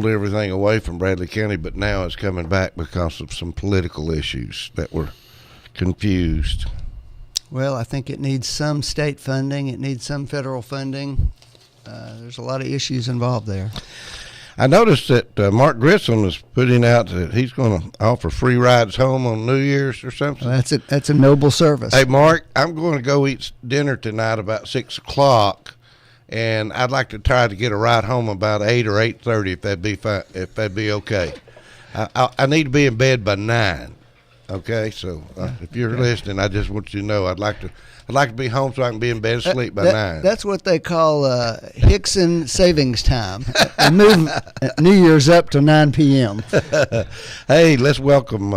pulled everything away from Bradley County, but now it's coming back because of some political issues that were confused. Well, I think it needs some state funding. It needs some federal funding. There's a lot of issues involved there. I noticed that Mark Grissom is putting out that he's going to offer free rides home on New Year's or something. Well, that's a noble service. Hey, Mark, I'm going to go eat dinner tonight about 6 o'clock, and I'd like to try to get a ride home about 8 or 8:30 if that'd be fine, if that'd be okay. I need to be in bed by 9. Okay, so if you're listening, I just want you to know I'd like to be home so I can be in bed and sleep by 9. That's what they call Hickson savings time. They move New Year's up to 9 p.m. Hey, let's welcome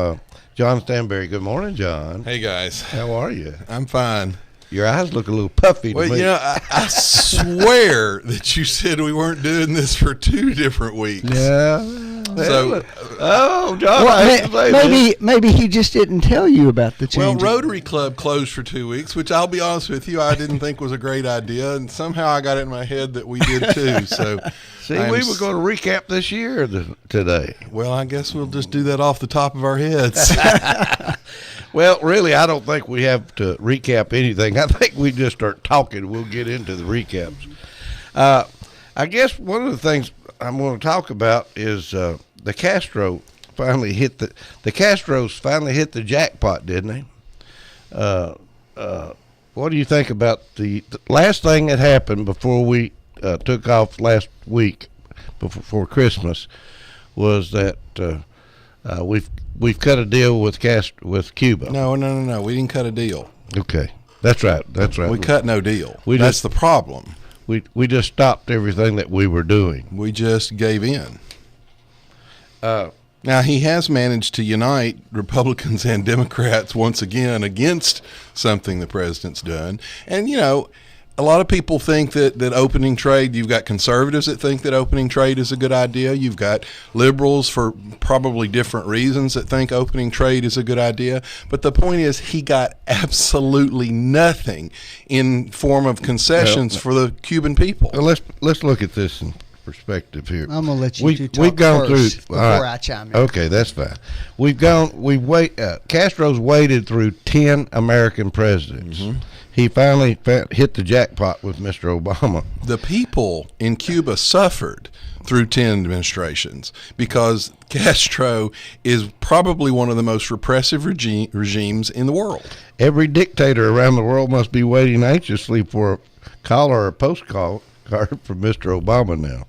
John Stanberry. Good morning, John. Hey, guys. How are you? I'm fine. Your eyes look a little puffy to Well, me. you know, I swear that you said we weren't doing this for 2 different weeks. Yeah. So, John, I hate to say this. maybe he just didn't tell you about the change. well, Rotary Club closed for 2 weeks, which I'll be honest with you, I didn't think was a great idea, and somehow I got it in my head that we did too. So, See, we were going to recap this year today. Well, I guess we'll just do that off the top of our heads. Well, really, I don't think we have to recap anything. I think we just start talking. We'll get into the recaps. I guess one of the things I'm going to talk about is the Castro finally hit the Castros finally hit the jackpot, didn't they? What do you think about the last thing that happened before we took off last week, before Christmas, was that we've cut a deal with Cuba? No. We didn't cut a deal. Okay, that's right. We cut no deal. just That's the problem. We just stopped everything that we were doing. We just gave in. Now, he has managed to unite Republicans and Democrats once again against something the president's done. And, you know, a lot of people think that opening trade, you've got conservatives that think that opening trade is a good idea. You've got liberals for probably different reasons that think opening trade is a good idea. But the point is he got absolutely nothing in form of concessions for the Cuban people. Well, let's look at this in perspective here. I'm gonna let you We've talk gone first through before I chime in. Okay, that's fine. Castro's waited through 10 American presidents. Mm-hmm. He finally hit the jackpot with Mr. Obama. The people in Cuba suffered through 10 administrations because Castro is probably one of the most repressive regimes in the world. Every dictator around the world must be waiting anxiously for a call or a postcard from Mr. Obama now.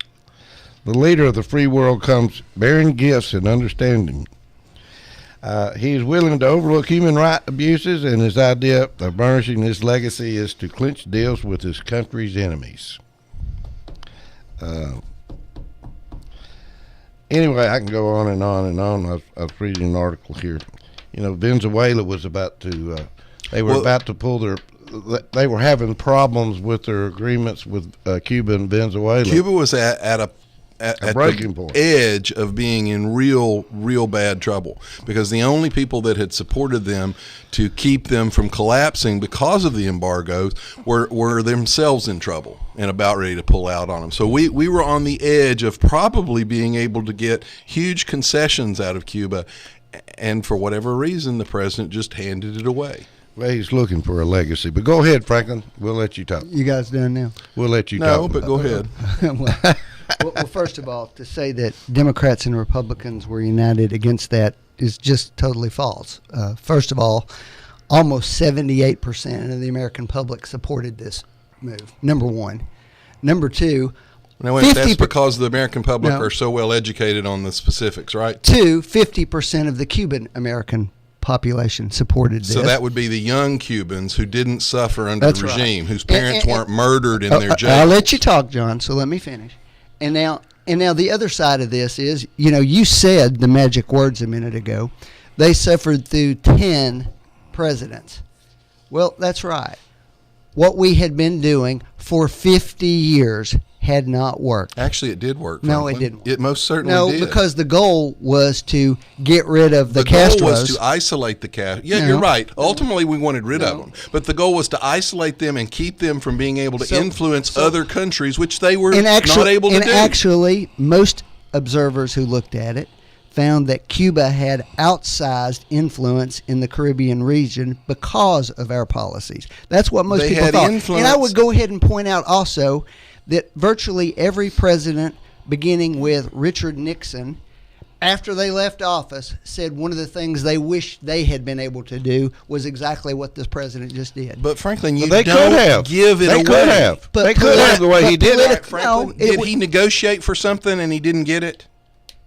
The leader of the free world comes bearing gifts and understanding. He is willing to overlook human rights abuses, and his idea of burnishing his legacy is to clinch deals with his country's enemies. Anyway, I can go on and on and on. I was reading an article here. You know, Venezuela was about to, they were having problems with their agreements with Cuba and Venezuela. Cuba was at breaking the point, edge of being in real bad trouble because the only people that had supported them to keep them from collapsing because of the embargoes were themselves in trouble and about ready to pull out on them. So we were on the edge of probably being able to get huge concessions out of Cuba, and for whatever reason, the president just handed it away. Well, he's looking for a legacy. But go ahead, Franklin. We'll let you talk. You guys done now? We'll let you talk. No, but go ahead. Well, first of all, to say that Democrats and Republicans were united against that is just totally false. First of all, almost 78% of the American public supported this move, number one. Number two, now, that's because the American public are so well educated on the specifics, right? 50% of the Cuban American population supported this. So that would be the young Cubans who didn't suffer under the regime, whose parents weren't murdered in their jails. I'll let you talk, John, so let me finish. And now the other side of this is, you know, you said the magic words a minute ago. They suffered through 10 presidents. Well, that's right. What we had been doing for 50 years had not worked. Actually, it did work. No, Franklin. it didn't work. It most certainly did. No, because the goal was to get rid of the Castros. The goal was to isolate the Castros. Yeah, you're right. Ultimately, we wanted rid of them. But the goal was to isolate them and keep them from being able to influence other countries, which they were not able to do. And actually, most observers who looked at it found that Cuba had outsized influence in the Caribbean region because of our policies. That's what most people thought. And I would go ahead and point out also that virtually every president, beginning with Richard Nixon, after they left office, said one of the things they wished they had been able to do was exactly what this president just did. But Franklin, you they don't could have. give it they away. Could have. But they could have the way he did it. Franklin, did he negotiate for something and he didn't get it?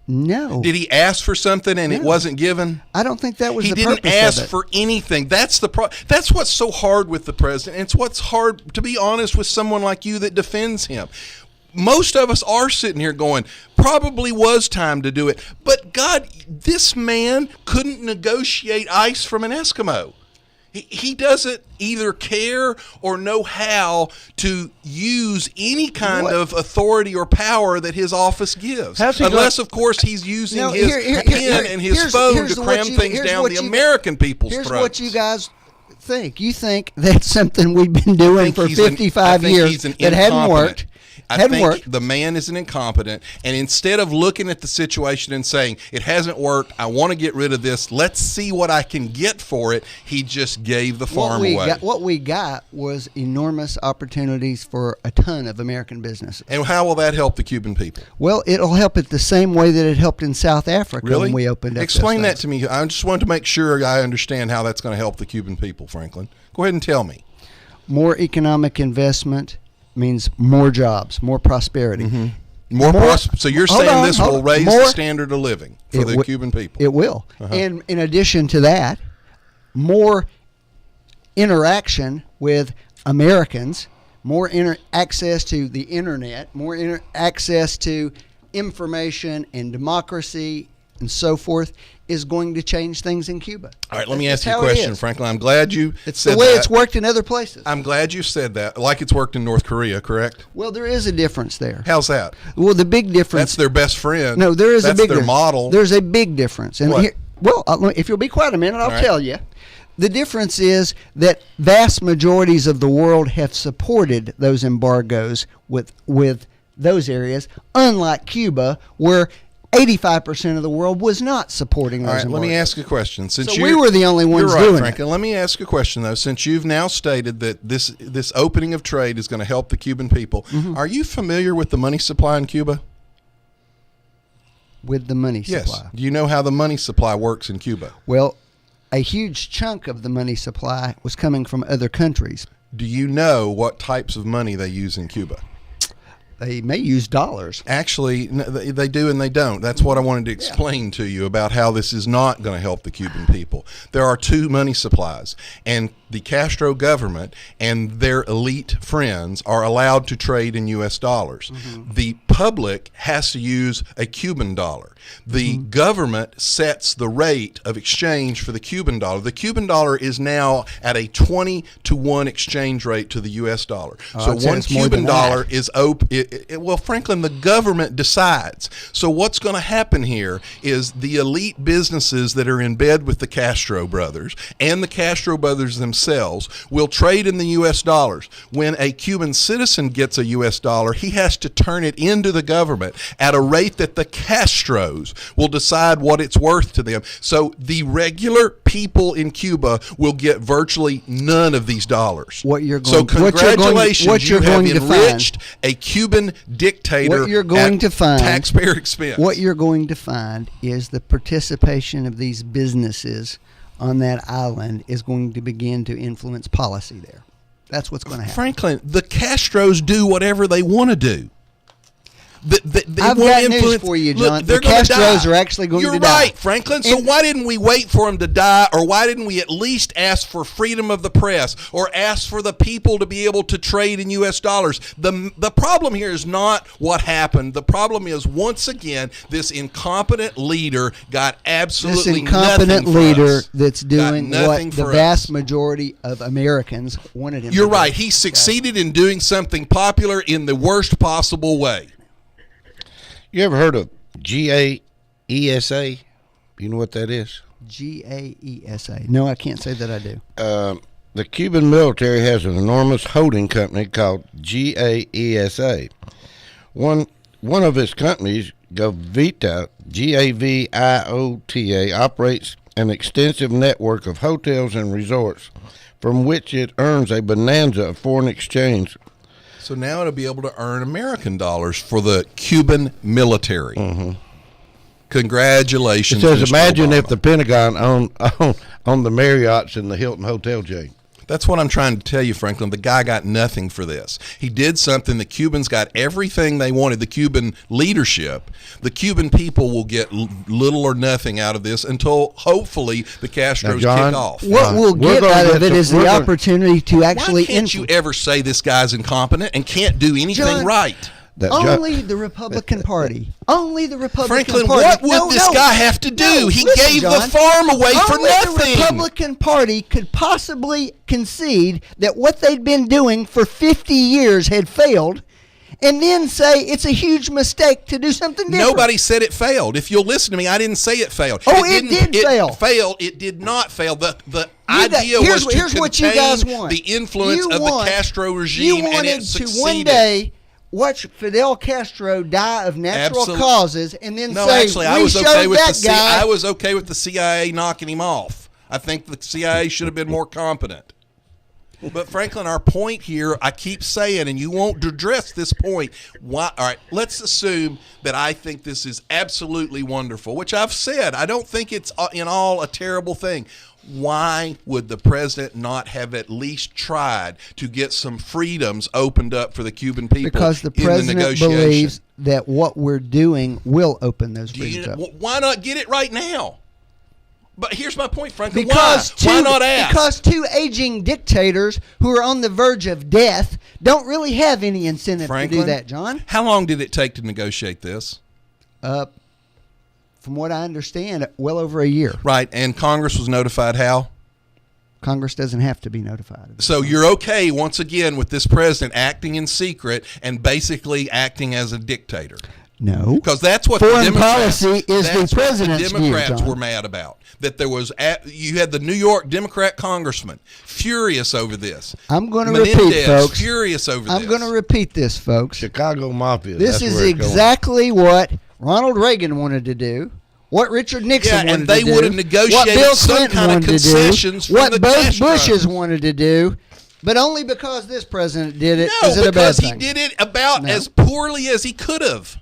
No. Did he ask for something and it wasn't given? I don't think that was the purpose of it. He didn't ask for anything. That's that's what's so hard with the president. It's what's hard, to be honest, with someone like you that defends him. Most of us are sitting here going, probably was time to do it. But God, this man couldn't negotiate ice from an Eskimo. He doesn't either care or know how to use any kind of authority or power that his office gives. Unless, of course, he's using his pen and his phone to cram things down the American people's throats. Here's what you guys think. You think that's something we've been doing for 55 years that hadn't worked. I think the man is an incompetent, and instead of looking at the situation and saying, it hasn't worked, I want to get rid of this, let's see what I can get for it, he just gave the farm away. What we got was enormous opportunities for a ton of American businesses. And how will that help the Cuban people? Well, it'll help it the same way that it helped in South Africa when we opened up. Explain that to me. I just wanted to make sure I understand how that's going to help the Cuban people, Franklin. Go ahead and tell me. More economic investment means more jobs, more prosperity. Mm-hmm. So you're saying this will raise the standard of living for the Cuban people? It will. And in addition to that, more interaction with Americans, more access to the internet, more access to information and democracy and so forth is going to change things in Cuba. All right, let me ask you a question, Franklin. I'm glad you said that. It's the way it's worked in other places. I'm glad you said that, like it's worked in North Korea, correct? Well, there is a difference there. How's that? Well, the big difference... That's their best friend. No, there is a big difference. That's their model. There's a big difference. And if you'll be quiet a minute, I'll tell you. The difference is that vast majorities of the world have supported those embargoes with those areas, unlike Cuba, where 85% of the world was not supporting those embargoes. All right, let me ask a question. We were the only ones doing it. Franklin. Let me ask a question, though. Since you've now stated that this opening of trade is going to help the Cuban people, are you familiar with the money supply in Cuba? With the money supply? Yes. Do you know how the money supply works in Cuba? Well, a huge chunk of the money supply was coming from other countries. Do you know what types of money they use in Cuba? They may use dollars. Actually, they do and they don't. That's what I wanted to explain to you about how this is not going to help the Cuban people. There are two money supplies, and the Castro government and their elite friends are allowed to trade in U.S. dollars. Mm-hmm. The public has to use a Cuban dollar. The government sets the rate of exchange for the Cuban dollar. The Cuban dollar is now at a 20-to-1 exchange rate to the U.S. dollar. So one Cuban dollar is open. Well, Franklin, the government decides. So what's going to happen here is the elite businesses that are in bed with the Castro brothers and the Castro brothers themselves will trade in the U.S. dollars. When a Cuban citizen gets a U.S. dollar, he has to turn it into the government at a rate that the Castros will decide what it's worth to them. So the regular people in Cuba will get virtually none of these dollars. Congratulations, you have enriched a Cuban dictator taxpayer expense. What you're going to find is the participation of these businesses on that island is going to begin to influence policy there. That's what's going to happen. Franklin, the Castros do whatever they want to do. I've got news for you, John. Look, the Castros are actually going to die. You're right, Franklin. So why didn't we wait for them to die, or why didn't we at least ask for freedom of the press, or ask for the people to be able to trade in U.S. dollars? The problem here is not what happened. The problem is, once again, this incompetent leader got absolutely nothing for us. This incompetent leader that's doing what the vast majority of Americans wanted him to do. You're right. He succeeded in doing something popular in the worst possible way. You ever heard of GAESA? You know what that is? GAESA. No, I can't say that I do. The Cuban military has an enormous holding company called GAESA. One of its companies Gavita, Gaviota, operates an extensive network of hotels and resorts from which it earns a bonanza of foreign exchange. So now it'll be able to earn American dollars for the Cuban military. Mm-hmm. Congratulations. It says, Mr. imagine Obama. if the Pentagon owned the Marriotts and the Hilton Hotel chain. That's what I'm trying to tell you, Franklin. The guy got nothing for this. He did something. The Cubans got everything they wanted, the Cuban leadership. The Cuban people will get little or nothing out of this until, hopefully, the Castros John, kick off. What we'll we're get gonna out get of it some- is we're the gonna- opportunity to actually Why can't you influence. ever say this guy's incompetent and can't do anything John, right? Only the Republican Party. Only the Republican Franklin, Party. what would No, this no. guy have to do? No, He listen, gave John. the farm away for Only nothing. the Republican Party could possibly concede that what they'd been doing for 50 years had failed, and then say it's a huge mistake to do something different. Nobody said it failed. If you'll listen to me, I didn't say it failed. Oh, it did fail. It failed. It did not fail. The got- idea here's- was to here's what you guys contain want. the influence You of want- the Castro regime, You and wanted it succeeded. to one day watch Fidel Castro die of natural Absolute- causes, and then No, say actually, I we was showed okay with that the guy. I was okay with the CIA knocking him off. I think the CIA should have been more competent. But Franklin, our point here, I keep saying, and you won't address this point. Why? All right, let's assume that I think this is absolutely wonderful, which I've said. I don't think it's in all a terrible thing. Why would the president not have at least tried to get some freedoms opened up for the Cuban people? Because the in president negotiation? believes that what we're doing will open those Do you- freedoms up. why not get it right now? But here's my point, Franklin. Because why not ask? Because two aging dictators who are on the verge of death don't really have any incentive Franklin, to do that, John. How long did it take to negotiate this? From what I understand, well over a year. Right, and Congress was notified how? Congress doesn't have to be notified. So you're okay, once again, with this president acting in secret and basically acting as a dictator. No. Because that's what Foreign the Democrats, policy is the that's what president's the view, Democrats John. were mad about. That there was, you had the New York Democrat congressman furious over this. I'm going to Menendez, repeat, folks. furious over this. I'm going to repeat this, folks. Chicago Mafia. This that's is where it's going. exactly what Ronald Reagan wanted to do, what Richard Nixon Yeah, wanted and they to do, would have negotiated what Bill some Clinton kind of wanted to do, concessions from what the both Castros. Bushes wanted to do, but only because this president did it No, is it a bad because he thing. did it about No. as poorly as he could have.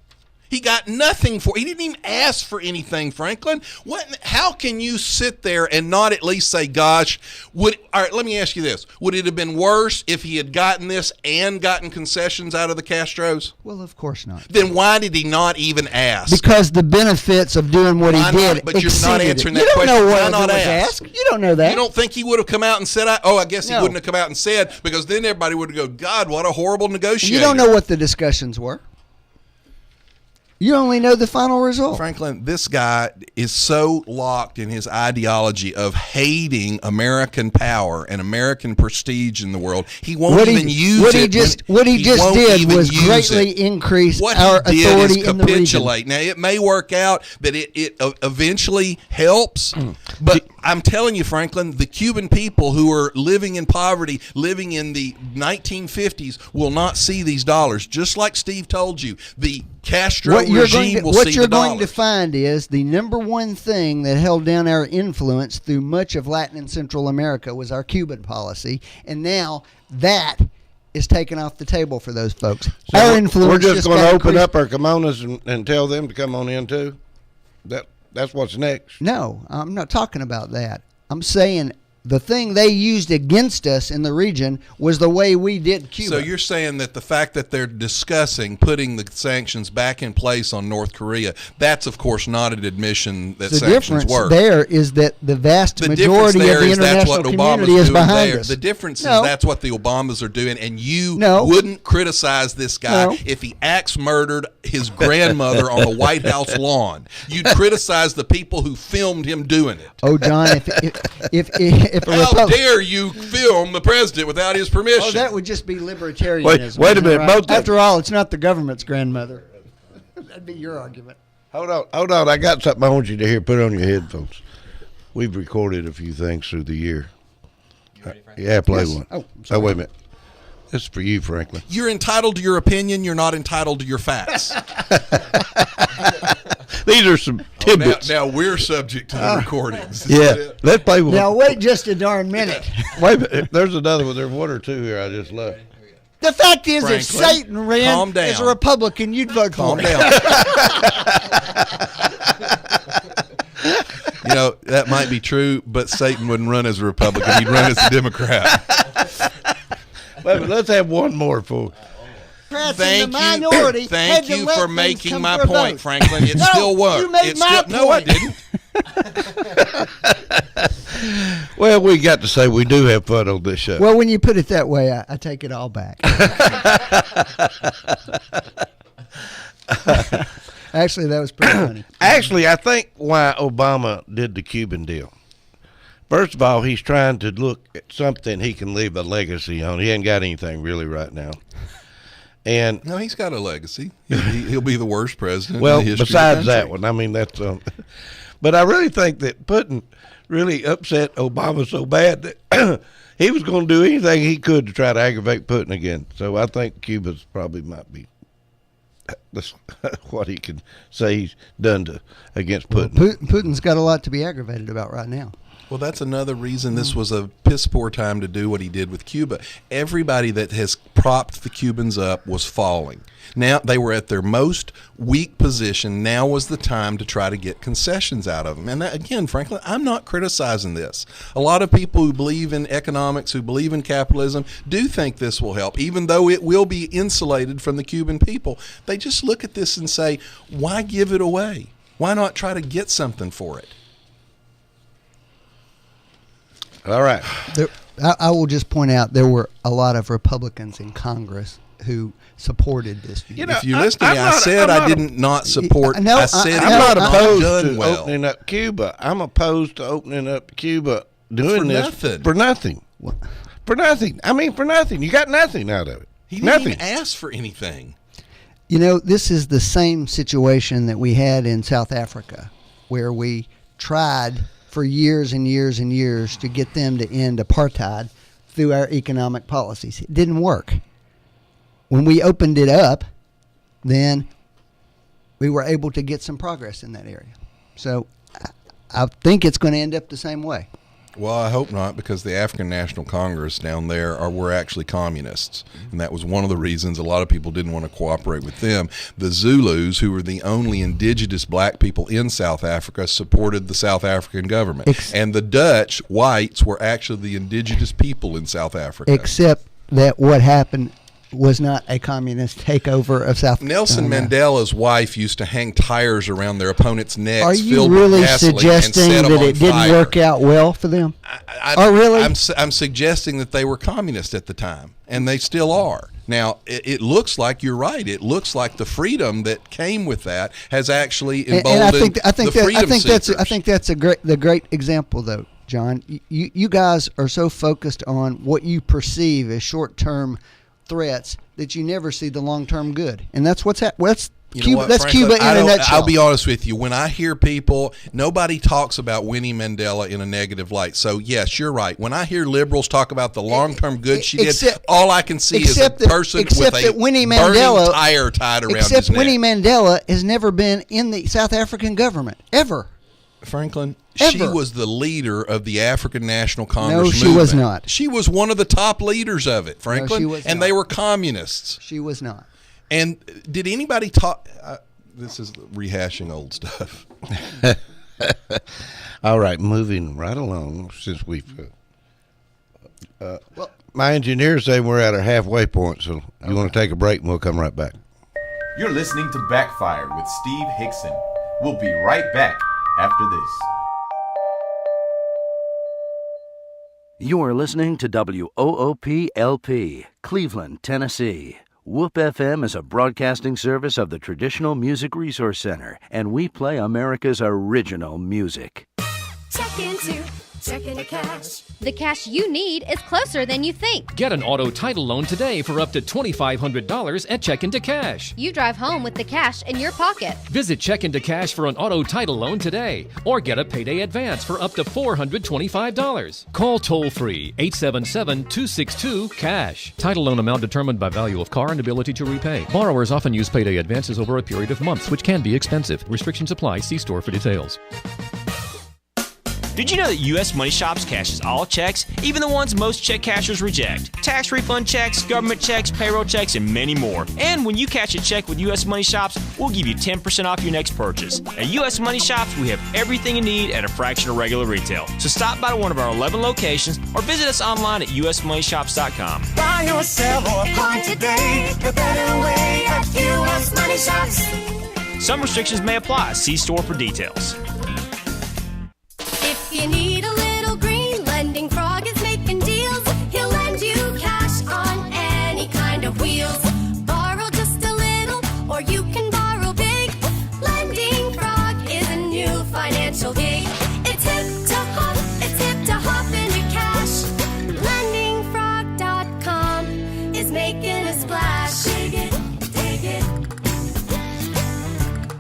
He got nothing for. He didn't even ask for anything, Franklin. What? How can you sit there and not at least say, "Gosh, would"? All right, let me ask you this: would it have been worse if he had gotten this and gotten concessions out of the Castros? Well, of course not. Then why did he not even ask? Because the benefits of doing what he Why not? did But you're not exceeded answering it. that You don't question. know Why what not was ask? asked. You don't know that. You don't think he would have come out and said, I guess he No. wouldn't have come out and said, because then everybody would go, God, what a horrible negotiator. You don't know what the discussions were. You only know the final result. Franklin, this guy is so locked in his ideology of hating American power and American prestige in the world. He won't even use what it. he just did was greatly increase what our he did authority is in the region. capitulate. Now, it may work out that it eventually helps, but I'm telling you, Franklin, the Cuban people who are living in poverty, living in the 1950s, will not see these dollars. Just like Steve told you, the Castro regime will see what you're the going to dollars. find is the number one thing that held down our influence through much of Latin and Central America was our Cuban policy, and now that is taken off the table for those folks. So our influence we're just going got to open increased. up our kimonos and tell them to come on in too. That's what's next. No, I'm not talking about that. I'm saying the thing they used against us in the region was the way we did Cuba. So you're saying that the fact that they're discussing putting the sanctions back in place on North Korea, that's of course not an admission that the sanctions difference work. there is that the vast The difference majority of there the is that's international what Obama's community is doing behind there. us. The difference No. is that's what the Obamas are doing, and you No. wouldn't criticize this guy No. if he axe murdered his grandmother on the White House lawn. You'd criticize the people who filmed him doing it. Oh, John, if a How Republican... dare you film the president without his permission? Oh, that would just be libertarianism. Wait a minute, right? both- After all, it's not the government's grandmother. That'd be your argument. Hold on. I got something I want you to hear. Put on your headphones. We've recorded a few things through the year. Yeah, play Yes. one. Oh, sorry. Wait a minute. This is for you, Franklin. You're entitled to your opinion. You're not entitled to your facts. These are some tidbits. Now we're subject to the recordings. Is Yeah, that it? let's play one. Now wait just a darn minute. Wait a minute. There's another one. There's one or two here I just left. The fact is, if Franklin, Satan calm ran down. as a Republican, you'd vote for Calm him. down. You know, that might be true, but Satan wouldn't run as a Republican. He'd run as a Democrat. Wait a minute, let's have one more for. Thank you, Thank you for making my point, Franklin. It still worked. You made my point. No, I didn't. Well, we got to say we do have fun on this show. Well, when you put it that way, I take it all back. Actually, that was pretty funny. Actually, I think why Obama did the Cuban deal. First of all, he's trying to look at something he can leave a legacy on. He ain't got anything really right now. And No, he's got a legacy. He'll be the worst president well, in the history besides of the that country. one, I mean that's. But I really think that Putin really upset Obama so bad that he was going to do anything he could to try to aggravate Putin again. So I think Cuba's probably might be what he can say he's done against Putin. Putin's got a lot to be aggravated about right now. Well, that's another reason this was a piss poor time to do what he did with Cuba. Everybody that has propped the Cubans up was falling. Now they were at their most weak position. Now was the time to try to get concessions out of them. And that, again, Franklin, I'm not criticizing this. A lot of people who believe in economics, who believe in capitalism, do think this will help, even though it will be insulated from the Cuban people. They just look at this and say, why give it away? Why not try to get something for it? All right. I will just point out there were a lot of Republicans in Congress who supported this view. You know, If you listen to me, I'm I not- said I'm I not didn't not support. No, I said I'm it I'm was not not opposed done to well. opening up Cuba. I'm opposed to opening up Cuba doing For this nothing. for nothing. For nothing. I mean, for nothing. You got nothing out of it. He didn't nothing. even ask for anything. You know, this is the same situation that we had in South Africa, where we tried for years and years and years to get them to end apartheid through our economic policies. It didn't work. When we opened it up, then we were able to get some progress in that area. So I think it's going to end up the same way. Well, I hope not, because the African National Congress down there were actually communists, and that was one of the reasons a lot of people didn't want to cooperate with them. The Zulus, who were the only indigenous black people in South Africa, supported the South African government, and the Dutch whites were actually the indigenous people in South Africa. Except that what happened was not a communist takeover of South Africa. Nelson Mandela's wife used to hang tires around their opponents' necks. Are you filled really with gasoline and suggesting set 'em that on it didn't fire. work out well for them? Oh, really? I'm suggesting that they were communist at the time, and they still are. Now, it looks like you're right. It looks like the freedom that came with that has actually emboldened the freedom seekers. I think that's the great example, though, John. You guys are so focused on what you perceive as short-term threats that you never see the long-term good, and that's what's You know Cuba. what, That's Franklin? Cuba in a nutshell. I'll be honest with you. When I hear people, nobody talks about Winnie Mandela in a negative light. So, yes, you're right. When I hear liberals talk about the long-term good she did, all I can see is a person with a burning tire tied around his neck. Except Winnie Mandela has never been in the South African government, ever. Franklin, Ever. she was the leader of the African National Congress No, movement. she was not. She was one of the top leaders of it, Franklin. she was and not. they were communists. She was not. And did anybody talk... this is rehashing old stuff. All right, moving right along since we've. My engineers say we're at our halfway point, so you want to take a break and we'll come right back. You're listening to Backfire with Steve Hickson. We'll be right back after this. You are listening to WOOP-LP, Cleveland, Tennessee. WOOP FM is a broadcasting service of the Traditional Music Resource Center, and we play America's original music. Check into Checking to cash. The cash you need is closer than you think. Get an auto title loan today for up to $2,500 at Check Into Cash. You drive home with the cash in your pocket. Visit Check Into Cash for an auto title loan today or get a payday advance for up to $425. Call toll-free 877-262-CASH. Title loan amount determined by value of car and ability to repay. Borrowers often use payday advances over a period of months, which can be expensive. Restrictions apply. See store for details. Did you know that U.S. Money Shops cashes all checks, even the ones most check cashers reject? Tax refund checks, government checks, payroll checks, and many more. And when you cash a check with U.S. Money Shops, we'll give you 10% off your next purchase. At U.S. Money Shops, we have everything you need at a fraction of regular retail. So stop by one of our 11 locations or visit us online at usmoneyshops.com. Buy or sell or apply today. The better way at U.S. Money Shops. Some restrictions may apply. See store for details. If you need a little green, Lending Frog is making deals. He'll lend you cash on any kind of wheels. Borrow just a little, or you can borrow big. Lending Frog is a new financial gig. It's hip to hop into cash. LendingFrog.com is making a splash. Dig it, dig it.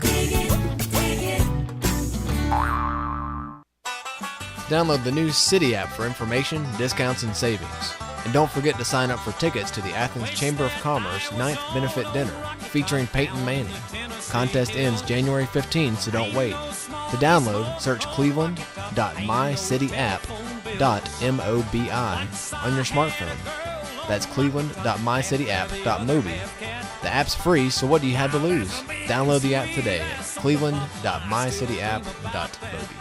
Dig it, dig it. Download the new City app for information, discounts, and savings. And don't forget to sign up for tickets to the Athens Chamber of Commerce 9th Benefit Dinner featuring Peyton Manning. Contest ends January 15, so don't wait. To download, search cleveland.mycityapp.mobi on your smartphone. That's cleveland.mycityapp.mobi. The app's free, so what do you have to lose? Download the app today at cleveland.mycityapp.mobi.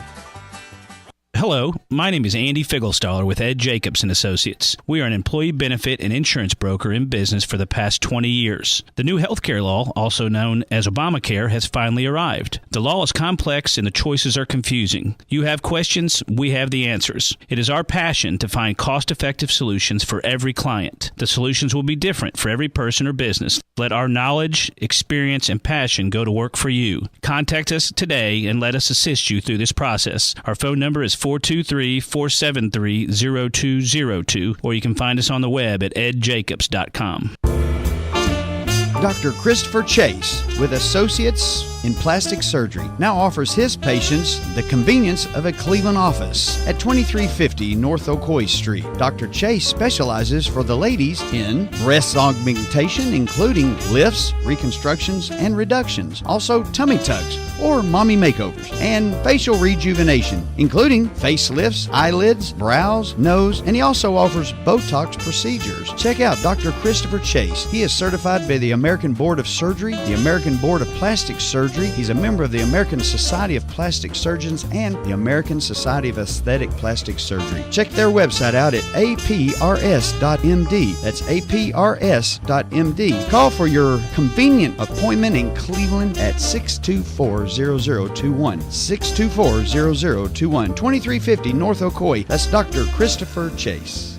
Hello, my name is Andy Figglestaller with Ed Jacobs & Associates. We are an employee benefit and insurance broker in business for the past 20 years. The new healthcare law, also known as Obamacare, has finally arrived. The law is complex and the choices are confusing. You have questions, we have the answers. It is our passion to find cost-effective solutions for every client. The solutions will be different for every person or business. Let our knowledge, experience, and passion go to work for you. Contact us today and let us assist you through this process. Our phone number is 423-473-0202, or you can find us on the web at edjacobs.com. Dr. Christopher Chase, with Associates in Plastic Surgery, now offers his patients the convenience of a Cleveland office at 2350 North Ocoee Street. Dr. Chase specializes for the ladies in breast augmentation, including lifts, reconstructions, and reductions, also tummy tucks or mommy makeovers, and facial rejuvenation, including facelifts, eyelids, brows, nose, and he also offers Botox procedures. Check out Dr. Christopher Chase. He is certified by the American Board of Surgery, the American Board of Plastic Surgery. He's a member of the American Society of Plastic Surgeons and the American Society of Aesthetic Plastic Surgery. Check their website out at aprs.md. That's aprs.md. Call for your convenient appointment in Cleveland at 624-0021. 624-0021. 2350 North Ocoee. That's Dr. Christopher Chase.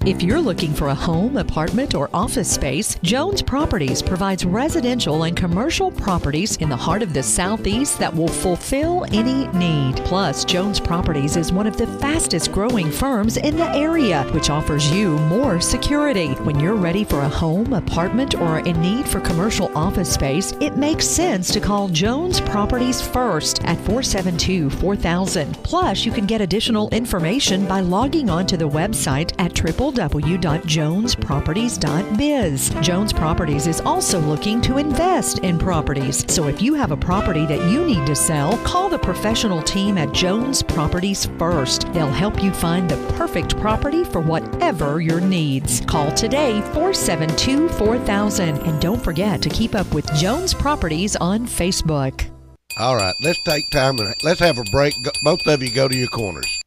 If you're looking for a home, apartment, or office space, Jones Properties provides residential and commercial properties in the heart of the Southeast that will fulfill any need. Plus, Jones Properties is one of the fastest growing firms in the area, which offers you more security. When you're ready for a home, apartment, or in need for commercial office space, it makes sense to call Jones Properties first at 472-4000. Plus, you can get additional information by logging on to the website at www.jonesproperties.biz. Jones Properties is also looking to invest in properties. So if you have a property that you need to sell, call the professional team at Jones Properties first. They'll help you find the perfect property for whatever your needs. Call today 472-4000. And don't forget to keep up with Jones Properties on Facebook. All right, let's take time and let's have a break. Both of you go to your corners.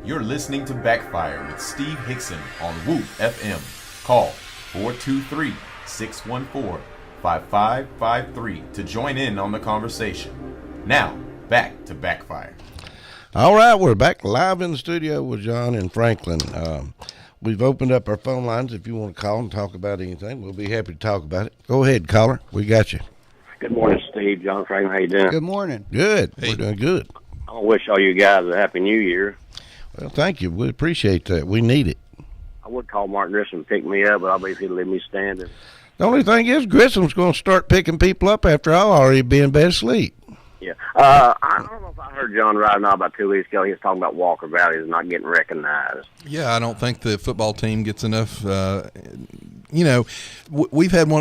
You're listening to Backfire with Steve Hickson on Whoop FM. Call 423-614-5553 to join in on the conversation. Now, back to Backfire. All right, we're back live in the studio with John and Franklin. We've opened up our phone lines. If you want to call and talk about anything, we'll be happy to talk about it. Go ahead, caller. We got you. Good morning, Steve. John Franklin, how you doing? Good morning. Good. We're doing good. I wish all you guys a happy New Year. Well, thank you. We appreciate that. We need it. I would call Mark Grissom to pick me up, but I believe he'd leave me standing. The only thing is, Grissom's going to start picking people up after I'll already be in bed asleep. Yeah. I don't know if I heard John right now about 2 weeks ago. He was talking about Walker Valley is not getting recognized. Yeah, I don't think the football team gets enough. We've had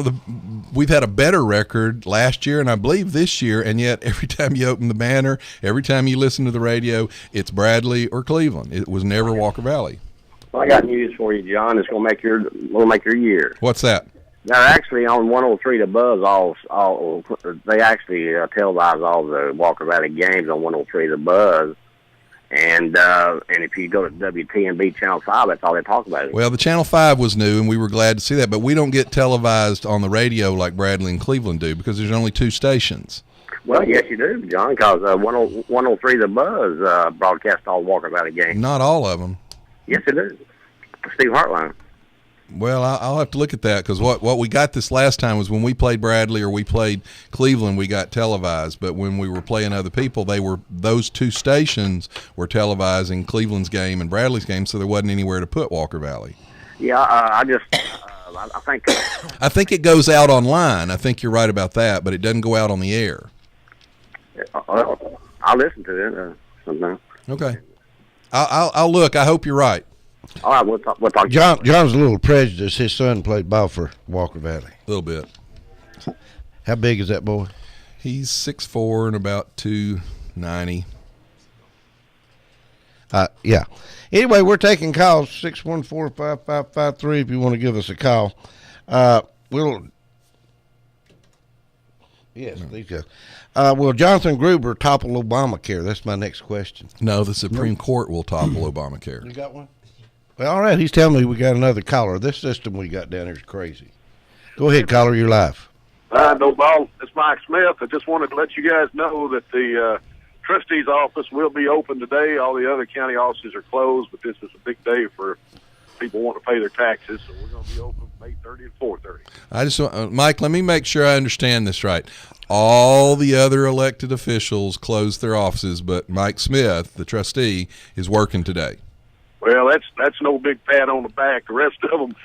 a better record last year, and I believe this year. And yet, every time you open the banner, every time you listen to the radio, it's Bradley or Cleveland. It was never Walker Valley. Well, I got news for you, John. It's going to make your year. What's that? They're actually on 103 The Buzz. They actually televise all the Walker Valley games on 103 The Buzz. And if you go to WTNB Channel 5, that's all they talk about. Well, the Channel 5 was new, and we were glad to see that. But we don't get televised on the radio like Bradley and Cleveland do because there's only 2 stations. Well, yes, you do, John, because 103 The Buzz broadcasts all Walker Valley games. Not all of them. Yes, it is. Steve Hartline. Well, I'll have to look at that because what we got this last time was when we played Bradley or we played Cleveland, we got televised. But when we were playing other people, those 2 stations were televising Cleveland's game and Bradley's game, so there wasn't anywhere to put Walker Valley. Yeah, I think it goes out online. I think you're right about that, but it doesn't go out on the air. I'll listen to it sometime. Okay, I'll look. I hope you're right. All right, we'll talk. John's a little prejudiced. His son played ball for Walker Valley. A little bit. How big is that boy? He's 6'4" and about 290. Yeah. Anyway, we're taking calls 614-5553 if you want to give us a call. These guys. Will Jonathan Gruber topple Obamacare? That's my next question. No, the Supreme Court will topple Obamacare. You got one? Well, all right. He's telling me we got another caller. This system we got down here is crazy. Go ahead, caller. You're live. No ball. It's Mike Smith. I just wanted to let you guys know that the trustee's office will be open today. All the other county offices are closed, but this is a big day for people wanting to pay their taxes, so we're going to be open from 8:30 to 4:30. I just want, Mike, let me make sure I understand this right. All the other elected officials closed their offices, but Mike Smith, the trustee, is working today. Well, that's no big pat on the back. The rest of them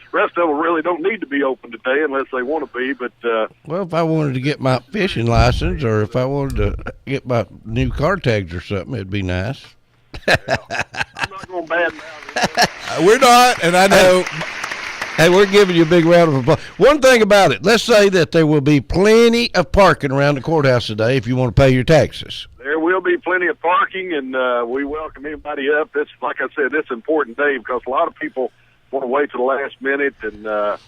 really don't need to be open today unless they want to be. But well, if I wanted to get my fishing license, or if I wanted to get my new car tags or something, it'd be nice. I'm not going to badmouth it. We're not, and I know. Hey, we're giving you a big round of applause. One thing about it, let's say that there will be plenty of parking around the courthouse today if you want to pay your taxes. There will be plenty of parking, and we welcome anybody up. It's, like I said, it's an important day because a lot of people want to wait to the last minute, and a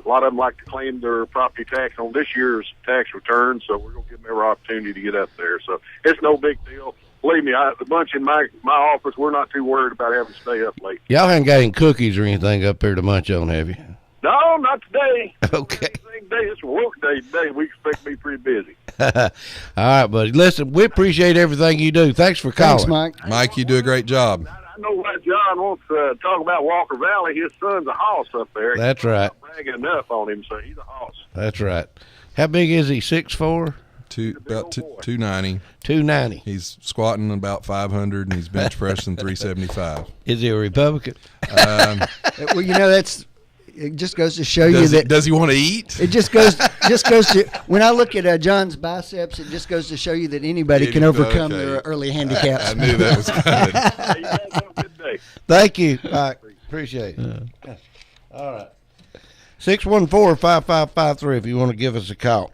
lot of them like to claim their property tax on this year's tax return, so we're going to give them every opportunity to get up there. So it's no big deal. Believe me, the bunch in my office, we're not too worried about having to stay up late. Y'all haven't got any cookies or anything up there to munch on, have you? No, not today. Okay. It's a work day today. We expect to be pretty busy. All right, buddy. Listen, we appreciate everything you do. Thanks for calling. Thanks, Mike. Mike, you do a great job. I know why John wants to talk about Walker Valley. His son's a hoss up there. That's right. I'm not bragging enough on him, so he's a hoss. That's right. How big is he? 6'4"? About 290. 290. He's squatting about 500, and he's bench pressing 375. Is he a Republican? Well, you know, it just goes to show you that. Does he want to eat? It just goes to when I look at John's biceps, it just goes to show you that anybody can overcome their early handicaps. I knew that was coming. Thank you, Mike. Appreciate it. All right. 614-5553 if you want to give us a call.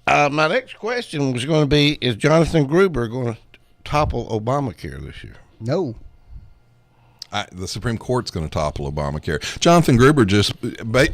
My next question was going to be, is Jonathan Gruber going to topple Obamacare this year? No. The Supreme Court's going to topple Obamacare. Jonathan Gruber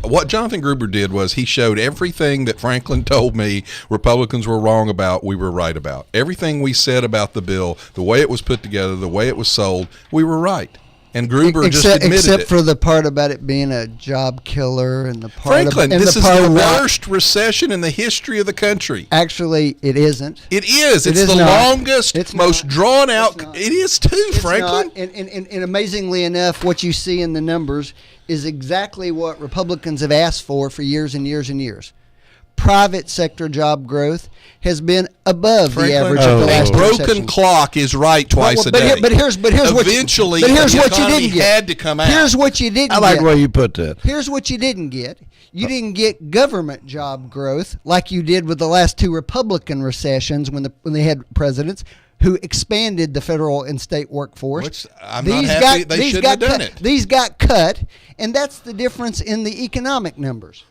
what Jonathan Gruber did was he showed everything that Franklin told me Republicans were wrong about, we were right about. Everything we said about the bill, the way it was put together, the way it was sold, we were right. And Gruber just admitted except it. for the part about it being a job killer and the part Franklin, this is the the worst recession in the history of the country. Actually, it isn't. It is. It's the longest, most drawn out. It is too, Franklin. And amazingly enough, what you see in the numbers is exactly what Republicans have asked for years and years and years. private sector job growth has been above the Franklin, average of the last a two broken recessions. clock is right twice a day. But here's eventually what the you economy didn't get. had to come out. Here's what you didn't I like get. the way you put that. Here's what you didn't get. You didn't get government job growth like you did with the last two Republican recessions when they had presidents who expanded the federal and state workforce. Which I'm not happy they shouldn't have done it. These got cut, and that's the difference in the economic numbers.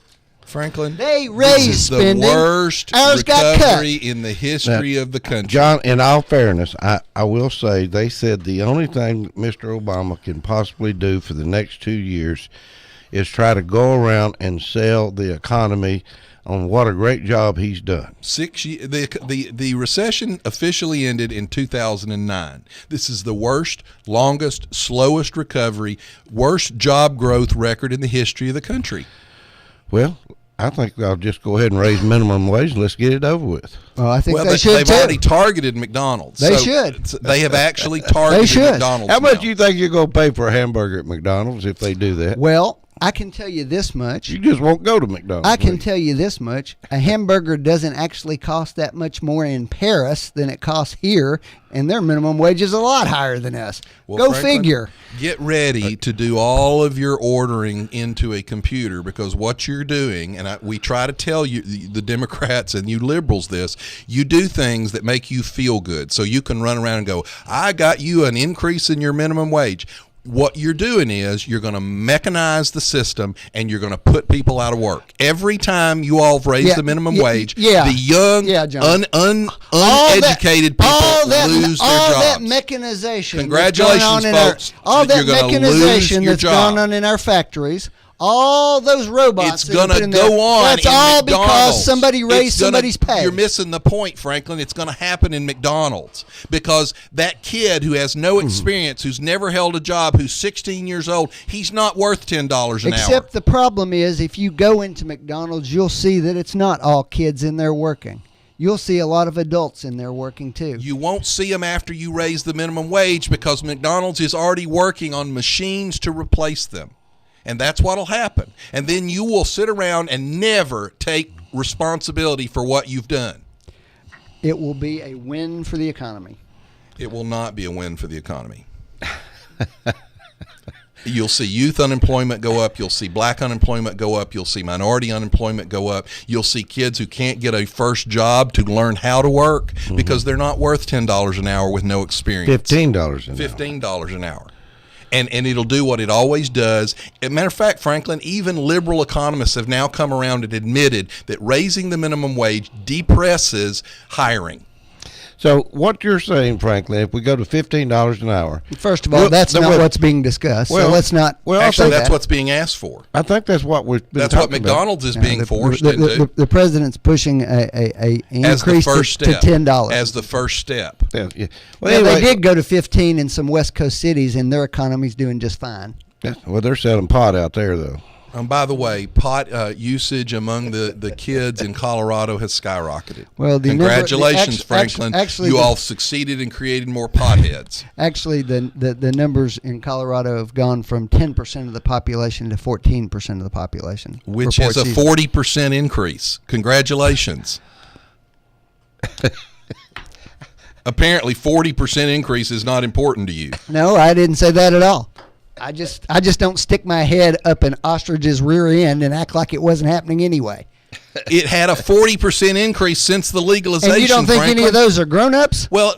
Franklin, they raised this is spending. the worst Ours got recovery cut. in the history of the country. John, in all fairness, I will say they said the only thing Mr. Obama can possibly do for the next 2 years is try to go around and sell the economy on what a great job he's done. The recession officially ended in 2009. This is the worst, longest, slowest recovery, worst job growth record in the history of the country. Well, I think I'll just go ahead and raise minimum wage. Let's get it over with. Well, I think Well, they should they've too. already targeted McDonald's. They So should. They have actually targeted McDonald's. How much now. do you think you're going to pay for a hamburger at McDonald's if they do that? Well, I can tell you this much. You just won't go to McDonald's. I can tell you this much. A hamburger doesn't actually cost that much more in Paris than it costs here, and their minimum wage is a lot higher than us. Well, Go Franklin, figure. Get ready to do all of your ordering into a computer, because what you're doing, and we try to tell you, the Democrats and you liberals, this, you do things that make you feel good. So you can run around and go, I got you an increase in your minimum wage. What you're doing is you're going to mechanize the system and you're going to put people out of work. Every time you all raise the minimum wage, the young, uneducated people lose their all jobs. that mechanization. Congratulations, folks. All that You're gonna mechanization lose your that's job. gone on in our factories. All those robots. It's that are going put to in go there, on. That's in all McDonald's. because somebody raised somebody's pay. You're missing the point, Franklin. It's going to happen in McDonald's because that kid who has no experience, who's never held a job, who's 16 years old, he's not worth $10 an hour. Except the problem is, if you go into McDonald's, you'll see that it's not all kids in there working. You'll see a lot of adults in there working too. You won't see them after you raise the minimum wage because McDonald's is already working on machines to replace them. And that's what'll happen. And then you will sit around and never take responsibility for what you've done. It will be a win for the economy. It will not be a win for the economy. You'll see youth unemployment go up. You'll see black unemployment go up. You'll see minority unemployment go up. You'll see kids who can't get a first job to learn how to work because they're not worth $10 an hour with no experience. $15 an hour. $15 an hour. And it'll do what it always does. As a matter of fact, Franklin, even liberal economists have now come around and admitted that raising the minimum wage depresses hiring. So what you're saying, Franklin, if we go to $15 an hour. First of all, that's not what's being discussed. Well, so let's not. Well, actually, that's what's being asked for. I think that's what we've been That's what talking McDonald's about. is being forced into. The president's pushing a as the increase first to step. $10. As the first step. Yeah. Well, Well, anyway, they did go to 15 in some West Coast cities, and their economy's doing just fine. well, they're selling pot out there, though. By the way, pot usage among the kids in Colorado has skyrocketed. Well, Congratulations, Franklin. Actually, you all succeeded in creating more potheads. Actually, the numbers in Colorado have gone from 10% of the population to 14% of the population. Which is a 40% increase. Congratulations. Apparently, 40% increase is not important to you. No, I didn't say that at all. I just don't stick my head up an ostrich's rear end and act like it wasn't happening anyway. It had a 40% increase since the legalization. And you don't think Franklin. any of those are grown-ups? Well,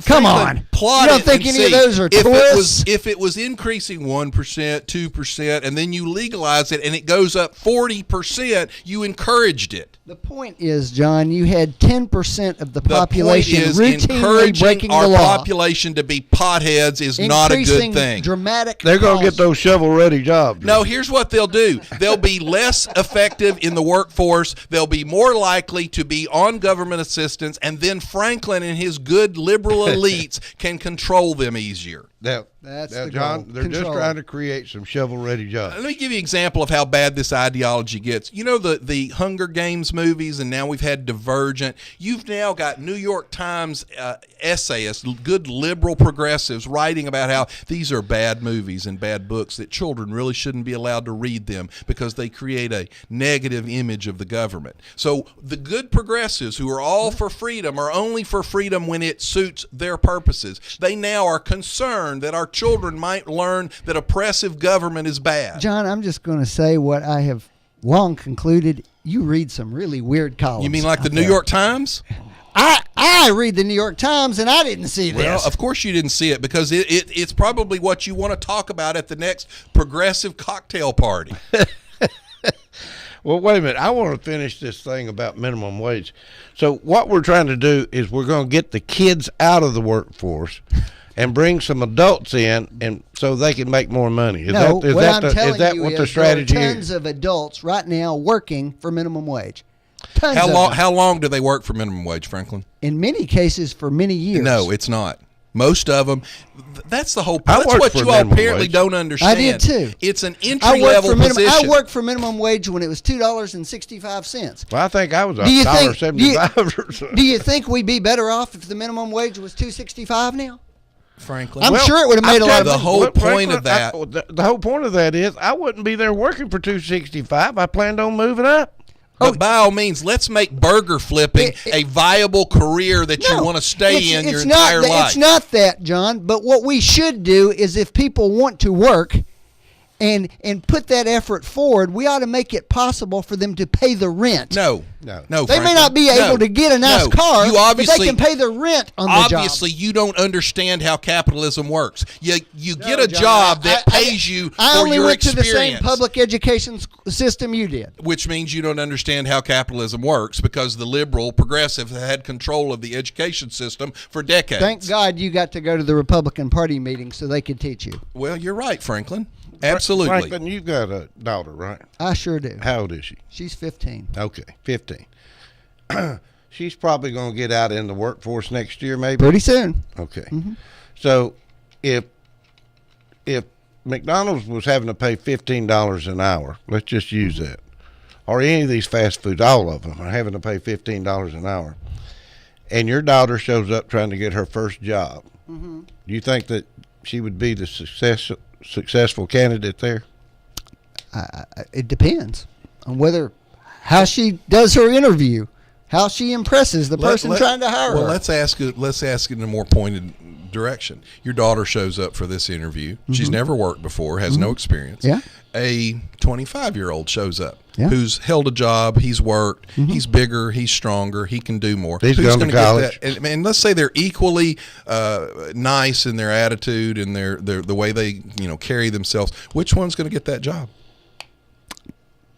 come on. Plot You don't it think and any of see. those are tourists? If it was increasing 1%, 2%, and then you legalize it and it goes up 40%, you encouraged it. The point is, John, you had 10% of the population the point is routinely encouraging breaking our the law. population to be potheads is not a good Increasing thing. Dramatic. They're going to get those shovel-ready jobs. No, here's what they'll do. They'll be less effective in the workforce. They'll be more likely to be on government assistance, and then Franklin and his good liberal elites can control them easier. Now, That's now the John, goal. they're just Control. trying to create some shovel-ready jobs. Let me give you an example of how bad this ideology gets. You know the Hunger Games movies, and now we've had Divergent. You've now got New York Times essayists, good liberal progressives, writing about how these are bad movies and bad books, that children really shouldn't be allowed to read them because they create a negative image of the government. So the good progressives who are all for freedom are only for freedom when it suits their purposes. They now are concerned that our children might learn that oppressive government is bad. John, I'm just going to say what I have long concluded. You read some really weird columns. You mean like the New York Times? I read the New York Times, and I didn't see this. Well, of course you didn't see it, because it's probably what you want to talk about at the next progressive cocktail party. Well, wait a minute. I want to finish this thing about minimum wage. So what we're trying to do is we're going to get the kids out of the workforce and bring some adults in, and so they can make more money. Is that what the strategy there are tons is? of adults right now working for minimum wage. Tons How of long? them. How long do they work for minimum wage, Franklin? In many cases, for many years. No, it's not. Most of them. That's the whole. I That's worked what for you all minimum apparently wage. don't understand. I did too. It's an entry level position. I worked for minimum wage when it was $2.65. Well, I think I was $1.75 or something. Do you think we'd be better off if the minimum wage was $2.65 now? Franklin, I'm sure it would have made a lot of the money. whole point Franklin, of that. The whole point of that is I wouldn't be there working for $2.65. I planned on moving up. But by all means, let's make burger flipping a viable career that you want to stay in your entire life. It's not that, John. But what we should do is, if people want to work and put that effort forward, we ought to make it possible for them to pay the rent. No. They may not be able to get a nice car, but they can pay the rent on the job. Obviously, you don't understand how capitalism works. You get a job that pays you for your experience. I only went to the same public education system you did. Which means you don't understand how capitalism works, because the liberal progressive had control of the education system for decades. Thank God you got to go to the Republican Party meeting so they could teach you. Well, you're right, Franklin. Absolutely. Franklin, you've got a daughter, right? I sure do. How old is she? She's 15. Okay, 15. She's probably going to get out in the workforce next year, maybe? Pretty soon. Okay. Mm-hmm. So if McDonald's was having to pay $15 an hour, let's just use that, or any of these fast foods, all of them are having to pay $15 an hour, and your daughter shows up trying to get her first job, do you think that she would be the successful candidate there? It depends on how she does her interview, how she impresses the person trying to hire her. Well, let's ask it in a more pointed direction. Your daughter shows up for this interview. She's never worked before, has no experience. Yeah. A 25-year-old shows up who's held a job, he's worked, he's bigger, he's stronger, he can do more. He's Who's going to gonna college. get that? And let's say they're equally nice in their attitude and the way they carry themselves. Which one's going to get that job?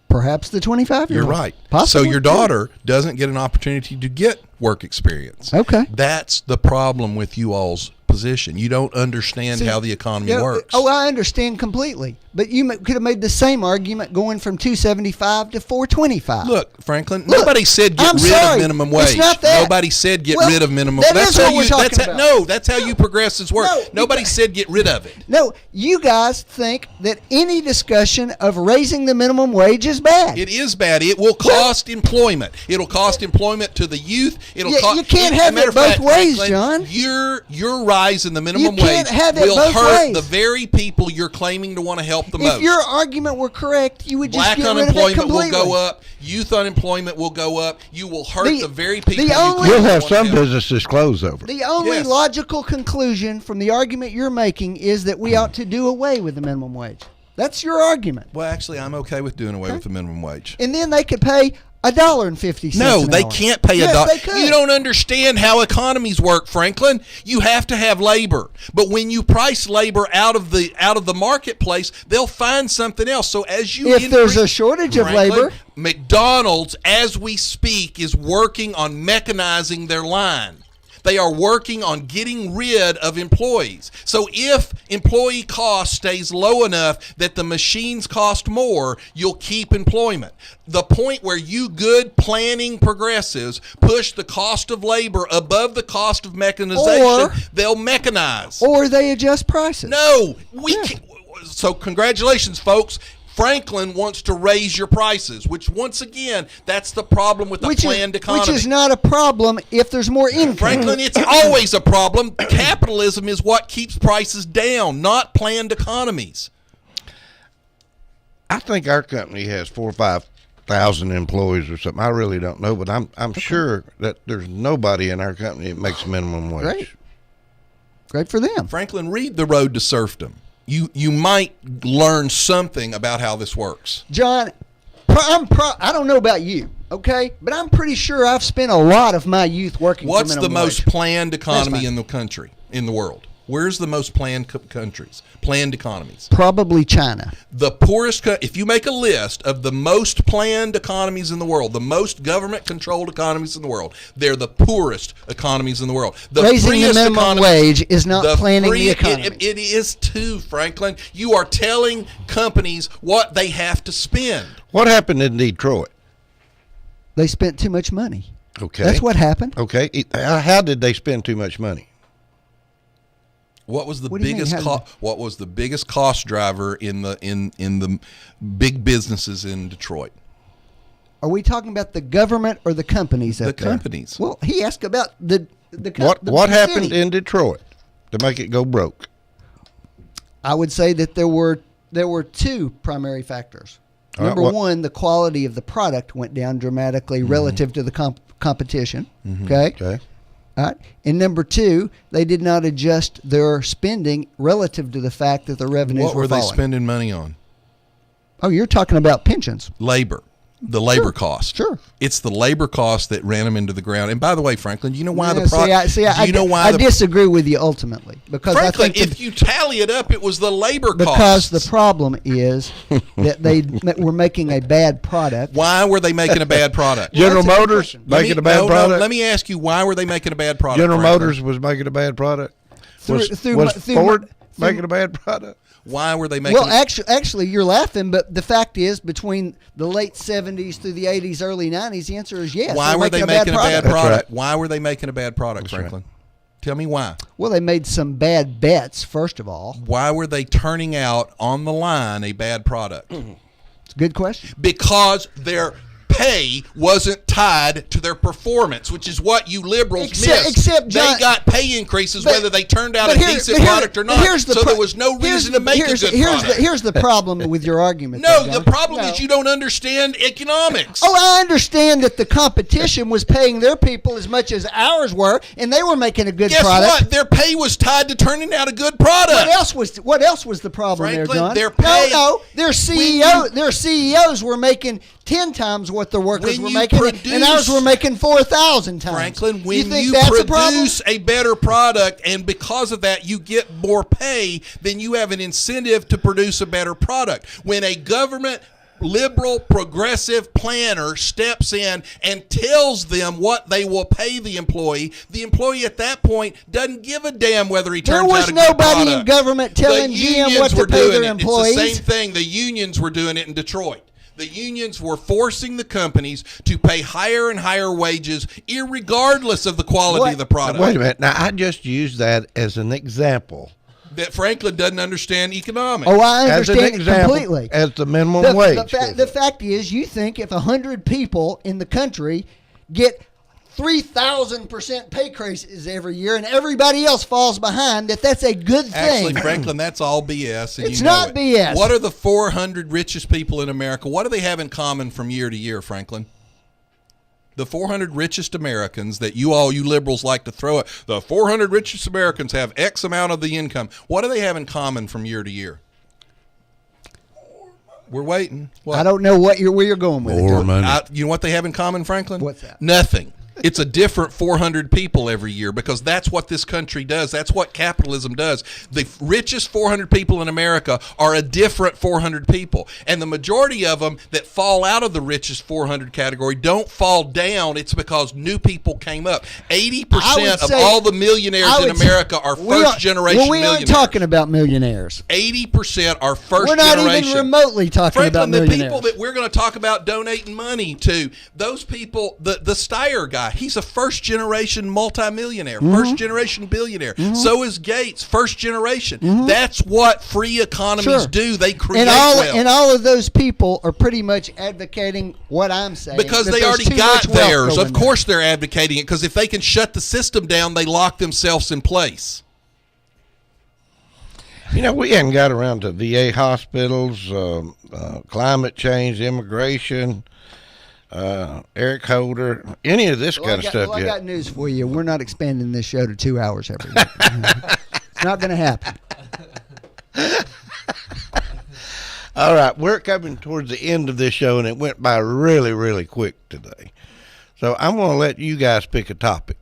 Perhaps the 25-year-old. You're right. Possibly. So your daughter doesn't get an opportunity to get work experience. Okay. That's the problem with you all's position. You don't understand how the economy works. Oh, I understand completely. But you could have made the same argument going from $2.75 to $4.25. Look, Franklin, nobody said get rid of minimum wage. It's not that. Nobody said get rid of minimum wage. That is what we're talking about. No, that's how you progressives work. Nobody said get rid of it. No, you guys think that any discussion of raising the minimum wage is bad. It is bad. It will cost employment. It'll cost employment to the youth. You can't have it both ways, John. Your rise in the minimum wage will hurt the very people you're claiming to want to help the most. If your argument were correct, you would just get rid of it unemployment completely. will go up. Youth unemployment will go up. You will hurt the very people. You'll have some businesses close over. The only logical conclusion from the argument you're making is that we ought to do away with the minimum wage. That's your argument. Well, actually, I'm okay with doing away with the minimum wage. And then they could pay $1.50. No, they can't pay yes, $1. They could. You don't understand how economies work, Franklin. You have to have labor, but when you price labor out of the marketplace, they'll find something else. So as you if there's a shortage of labor, McDonald's, as we speak, is working on mechanizing their line. They are working on getting rid of employees. So if employee cost stays low enough that the machines cost more, you'll keep employment. The point where you good planning progressives push the cost of labor above the cost of mechanization, they'll mechanize. Or they adjust prices. No, so congratulations, folks. Franklin wants to raise your prices, which once again, that's the problem with the planned economy. Which is not a problem if there's more income. Franklin, it's always a problem. Capitalism is what keeps prices down, not planned economies. I think our company has 4,000 or 5,000 employees or something. I really don't know, but I'm sure that there's nobody in our company that makes minimum wage. Great for them. Franklin, read The Road to Serfdom. You might learn something about how this works. John, I don't know about you, okay? But I'm pretty sure I've spent a lot of my youth working for minimum What's the most wage. planned economy in the country, in the world? Where's the most planned countries, planned economies? Probably China. The poorest, if you make a list of the most planned economies in the world, the most government-controlled economies in the world, they're the poorest economies in the world. Raising the minimum wage is not planning the economy. It is too, Franklin. You are telling companies what they have to spend. What happened in Detroit? They spent too much money. Okay. That's what happened. Okay. How did they spend too much money? What was the biggest cost driver in the big businesses in Detroit? Are we talking about the government or the companies up there? The companies. Well, he asked about the What happened in Detroit to make it go broke? I would say that there were two primary factors. Number one, the quality of the product went down dramatically relative to the competition. Okay. All right. And number two, they did not adjust their spending relative to the fact that the revenues What were falling. they spending money on? Oh, you're talking about pensions. Labor. The labor cost. Sure. It's the labor cost that ran them into the ground. And by the way, Franklin, do you know why I disagree with you ultimately because Franklin, I think if you tally it up, it was the labor because costs. the problem is that they were making a bad product. Why were they making a bad product? General Motors making a bad product. Let me ask you, why were they making a bad product? General Franklin? Motors was making a bad product. Was Ford making a bad product? Why were they making? Well, actually, you're laughing, but the fact is, between the late '70s through the '80s, early '90s, the answer is yes. Why were they making a bad product? Right. Why were they making a bad product, Franklin? Right. Tell me why. Well, they made some bad bets, first of all. Why were they turning out on the line a bad product? It's a good question. Because their pay wasn't tied to their performance, which is what you liberals miss. Except John, they got pay increases whether they turned out a decent product or not. So there was no reason to make a good product. Here's the problem with your argument. No, the problem is you don't understand economics. Oh, I understand that the competition was paying their people as much as ours were, and they were making a good product. Guess what? Their pay was tied to turning out a good product. What else was the problem, Franklin, there, John? their pay, no, their CEOs were making 10 times what their workers were making, and ours were making 4,000 times. Franklin, when you produce a better product, and because of that you get more pay, then you have an incentive to produce a better product. When a government liberal progressive planner steps in and tells them what they will pay the employee at that point doesn't give a damn whether he turns out a good product. There was nobody in government telling GM what to pay their employees. It's the same thing. The unions were doing it in Detroit. The unions were forcing the companies to pay higher and higher wages, irregardless of the quality of the product. Wait a minute. Now, I just used that as an example. That Franklin doesn't understand economics. Oh, I understand it completely. As the minimum wage. The fact is, you think if 100 people in the country get 3,000% pay increases every year, and everybody else falls behind, that's a good thing. Actually, Franklin, that's all BS. And it's not BS. What are the 400 richest people in America? What do they have in common from year to year, Franklin? The 400 richest Americans that you liberals like to throw at, the 400 richest Americans have X amount of the income. What do they have in common from year to year? We're waiting. What? I don't know where you're going with it. More money. You know what they have in common, Franklin? What's that? Nothing. It's a different 400 people every year because that's what this country does. That's what capitalism does. The richest 400 people in America are a different 400 people. And the majority of them that fall out of the richest 400 category don't fall down. It's because new people came up. 80% of all the millionaires in America are first-generation millionaires. We aren't talking about millionaires. 80% are first-generation. We're not even remotely talking about millionaires. The people that we're going to talk about donating money to, those people, the Steyer guy, he's a first-generation multimillionaire, first-generation billionaire. So is Gates, first-generation. That's what free economies do. They create wealth. And all of those people are pretty much advocating what I'm saying. Because they already got theirs. Of course they're advocating it, because if they can shut the system down, they lock themselves in place. You know, we hadn't got around to VA hospitals, climate change, immigration, Eric Holder, any of this kind of stuff yet. I got news for you. We're not expanding this show to 2 hours every week. It's not going to happen. All right, we're coming towards the end of this show, and it went by really, really quick today. So I'm going to let you guys pick a topic.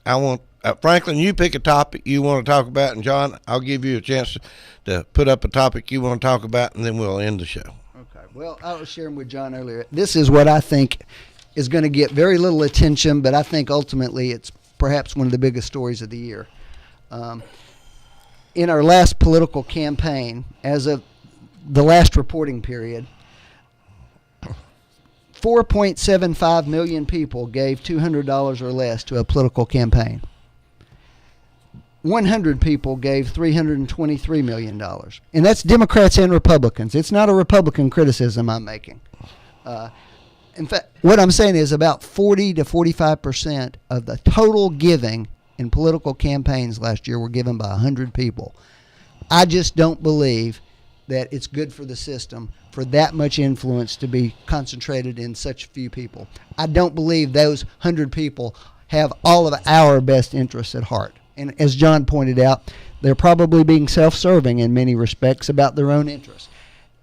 I want Franklin, you pick a topic you want to talk about, and John, I'll give you a chance to put up a topic you want to talk about, and then we'll end the show. Okay. Well, I was sharing with John earlier. This is what I think is going to get very little attention, but I think ultimately it's perhaps one of the biggest stories of the year. In our last political campaign, as of the last reporting period, 4.75 million people gave $200 or less to a political campaign. 100 people gave $323 million. And that's Democrats and Republicans. It's not a Republican criticism I'm making. In fact, what I'm saying is about 40 to 45% of the total giving in political campaigns last year were given by 100 people. I just don't believe that it's good for the system for that much influence to be concentrated in such few people. I don't believe those 100 people have all of our best interests at heart. And as John pointed out, they're probably being self-serving in many respects about their own interests.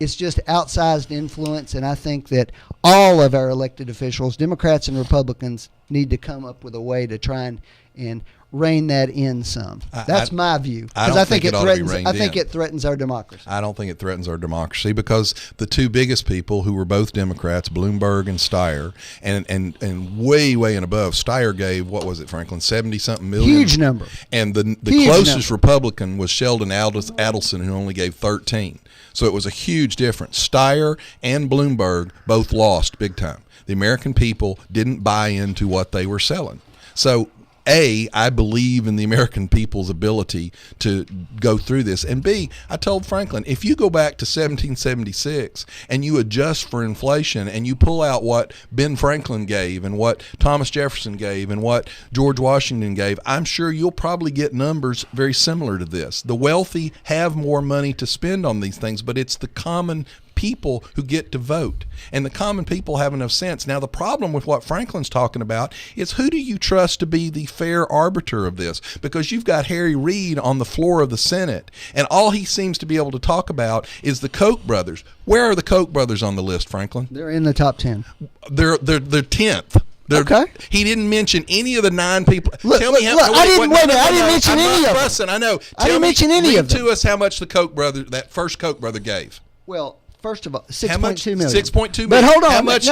It's just outsized influence, and I think that all of our elected officials, Democrats and Republicans, need to come up with a way to try and rein that in some. That's my view, because I think it threatens our democracy. I don't think it threatens our democracy because the two biggest people who were both Democrats, Bloomberg and Steyer, and way and above, Steyer gave, what was it, Franklin, 70-something million? Huge number. And the closest Republican was Sheldon Adelson, who only gave 13. So it was a huge difference. Steyer and Bloomberg both lost big time. The American people didn't buy into what they were selling. So I believe in the American people's ability to go through this. And B, I told Franklin, if you go back to 1776 and you adjust for inflation and you pull out what Ben Franklin gave and what Thomas Jefferson gave and what George Washington gave, I'm sure you'll probably get numbers very similar to this. The wealthy have more money to spend on these things, but it's the common people who get to vote, and the common people have enough sense. Now, the problem with what Franklin's talking about is, who do you trust to be the fair arbiter of this? Because you've got Harry Reid on the floor of the Senate, and all he seems to be able to talk about is the Koch brothers. Where are the Koch brothers on the list, Franklin? They're in the top 10. They're 10th. Okay. He didn't mention any of the 9 people. Tell me how. I didn't mention any of them. I know. I didn't mention any of them. Read to us how much the Koch brother, that first Koch brother, gave. Well, first of all, 6.2 million. 6.2 million. But hold on. How much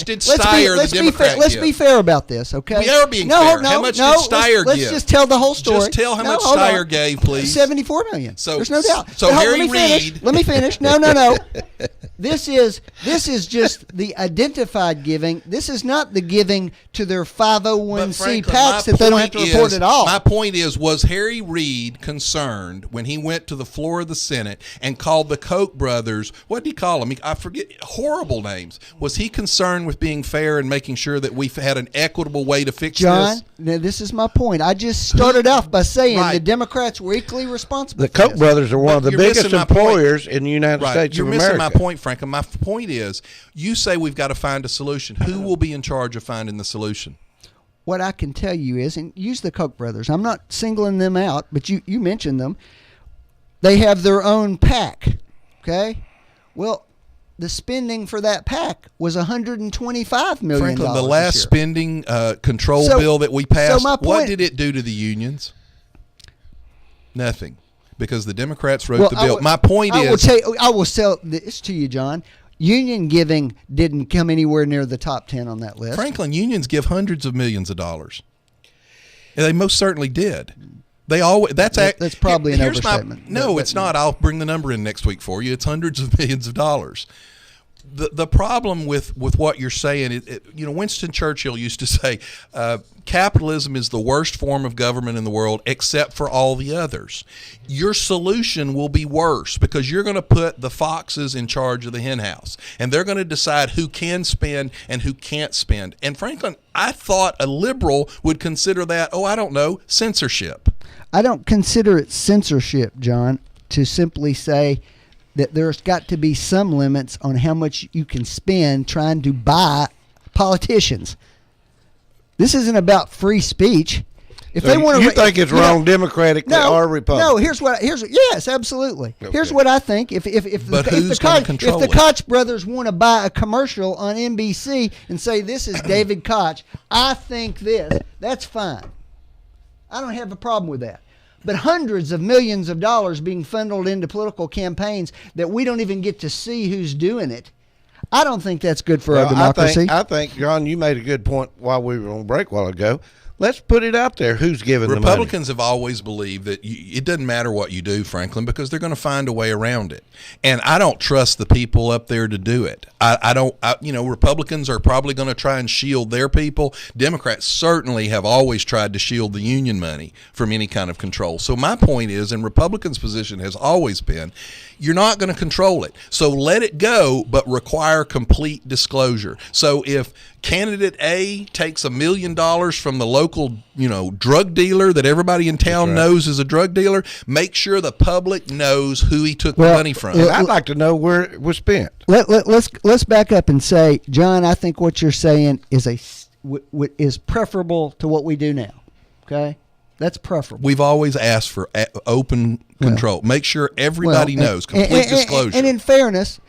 did Steyer, the Democrat, Let's be fair about this, okay? We are being fair. How much did Steyer give? Let's just tell the whole story. Just tell how much Steyer gave, please. 74 million. So, there's no doubt. So Harry Reid. Let me finish. No. This is just the identified giving. This is not the giving to their 501c PACs that they don't have to report at all. My point is, was Harry Reid concerned when he went to the floor of the Senate and called the Koch brothers, what did he call them? I forget, horrible names. Was he concerned with being fair and making sure that we had an equitable way to fix this? John, this is my point. I just started off by saying the Democrats were equally responsible. The Koch brothers are one of the biggest employers in the United States of America. You're missing my point, Franklin. My point is, you say we've got to find a solution. Who will be in charge of finding the solution? What I can tell you is, and use the Koch brothers. I'm not singling them out, but you mentioned them. They have their own PAC, okay? Well, the spending for that PAC was $125 million. Franklin, the last spending control bill that we passed, what did it do to the unions? Nothing, because the Democrats wrote the bill. My point is, I will tell this to you, John. Union giving didn't come anywhere near the top 10 on that list. Franklin, unions give hundreds of millions of dollars. And they most certainly did. They always. That's probably an overstatement. It's not. I'll bring the number in next week for you. It's hundreds of millions of dollars. The problem with what you're saying, Winston Churchill used to say, capitalism is the worst form of government in the world except for all the others. Your solution will be worse because you're going to put the foxes in charge of the hen house, and they're going to decide who can spend and who can't spend. And Franklin, I thought a liberal would consider that, censorship. I don't consider it censorship, John, to simply say that there's got to be some limits on how much you can spend trying to buy politicians. This isn't about free speech. If they want to, you think it's wrong democratically or Republican? No. Yes, absolutely. Okay. Here's what I think. If the Koch brothers want to buy a commercial on NBC and say this is David Koch, I think this. That's fine. I don't have a problem with that. But hundreds of millions of dollars being funneled into political campaigns that we don't even get to see who's doing it, I don't think that's good for our democracy. I think, John, you made a good point while we were on break a while ago. Let's put it out there. Who's giving the money? Republicans have always believed that it doesn't matter what you do, Franklin, because they're going to find a way around it. And I don't trust the people up there to do it. Republicans are probably going to try and shield their people. Democrats certainly have always tried to shield the union money from any kind of control. So my point is, and Republicans' position has always been, you're not going to control it. So let it go, but require complete disclosure. So if candidate A takes $1 million from the local, drug dealer that everybody in town knows is a drug dealer, make sure the public knows who he took the money from. I'd like to know where it was spent. Let's back up and say, John, I think what you're saying is preferable to what we do now. Okay? That's preferable. We've always asked for open control. Make sure everybody knows, complete disclosure. And in fairness,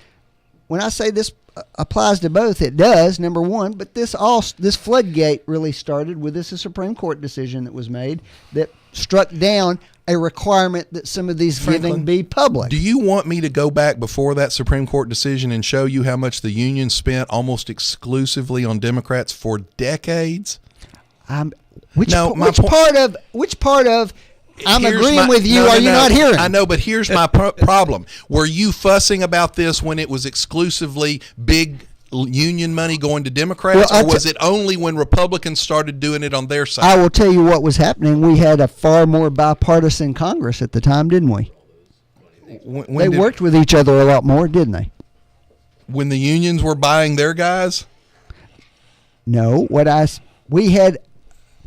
when I say this applies to both, it does, number one, but this floodgate really started with a Supreme Court decision that was made that struck down a requirement that some of these giving be public. Do you want me to go back before that Supreme Court decision and show you how much the union spent almost exclusively on Democrats for decades? Which part of I'm agreeing with you, are you not hearing? I know, but here's my problem. Were you fussing about this when it was exclusively big union money going to Democrats, or was it only when Republicans started doing it on their side? I will tell you what was happening. We had a far more bipartisan Congress at the time, didn't we? They worked with each other a lot more, didn't they? When the unions were buying their guys? No. We had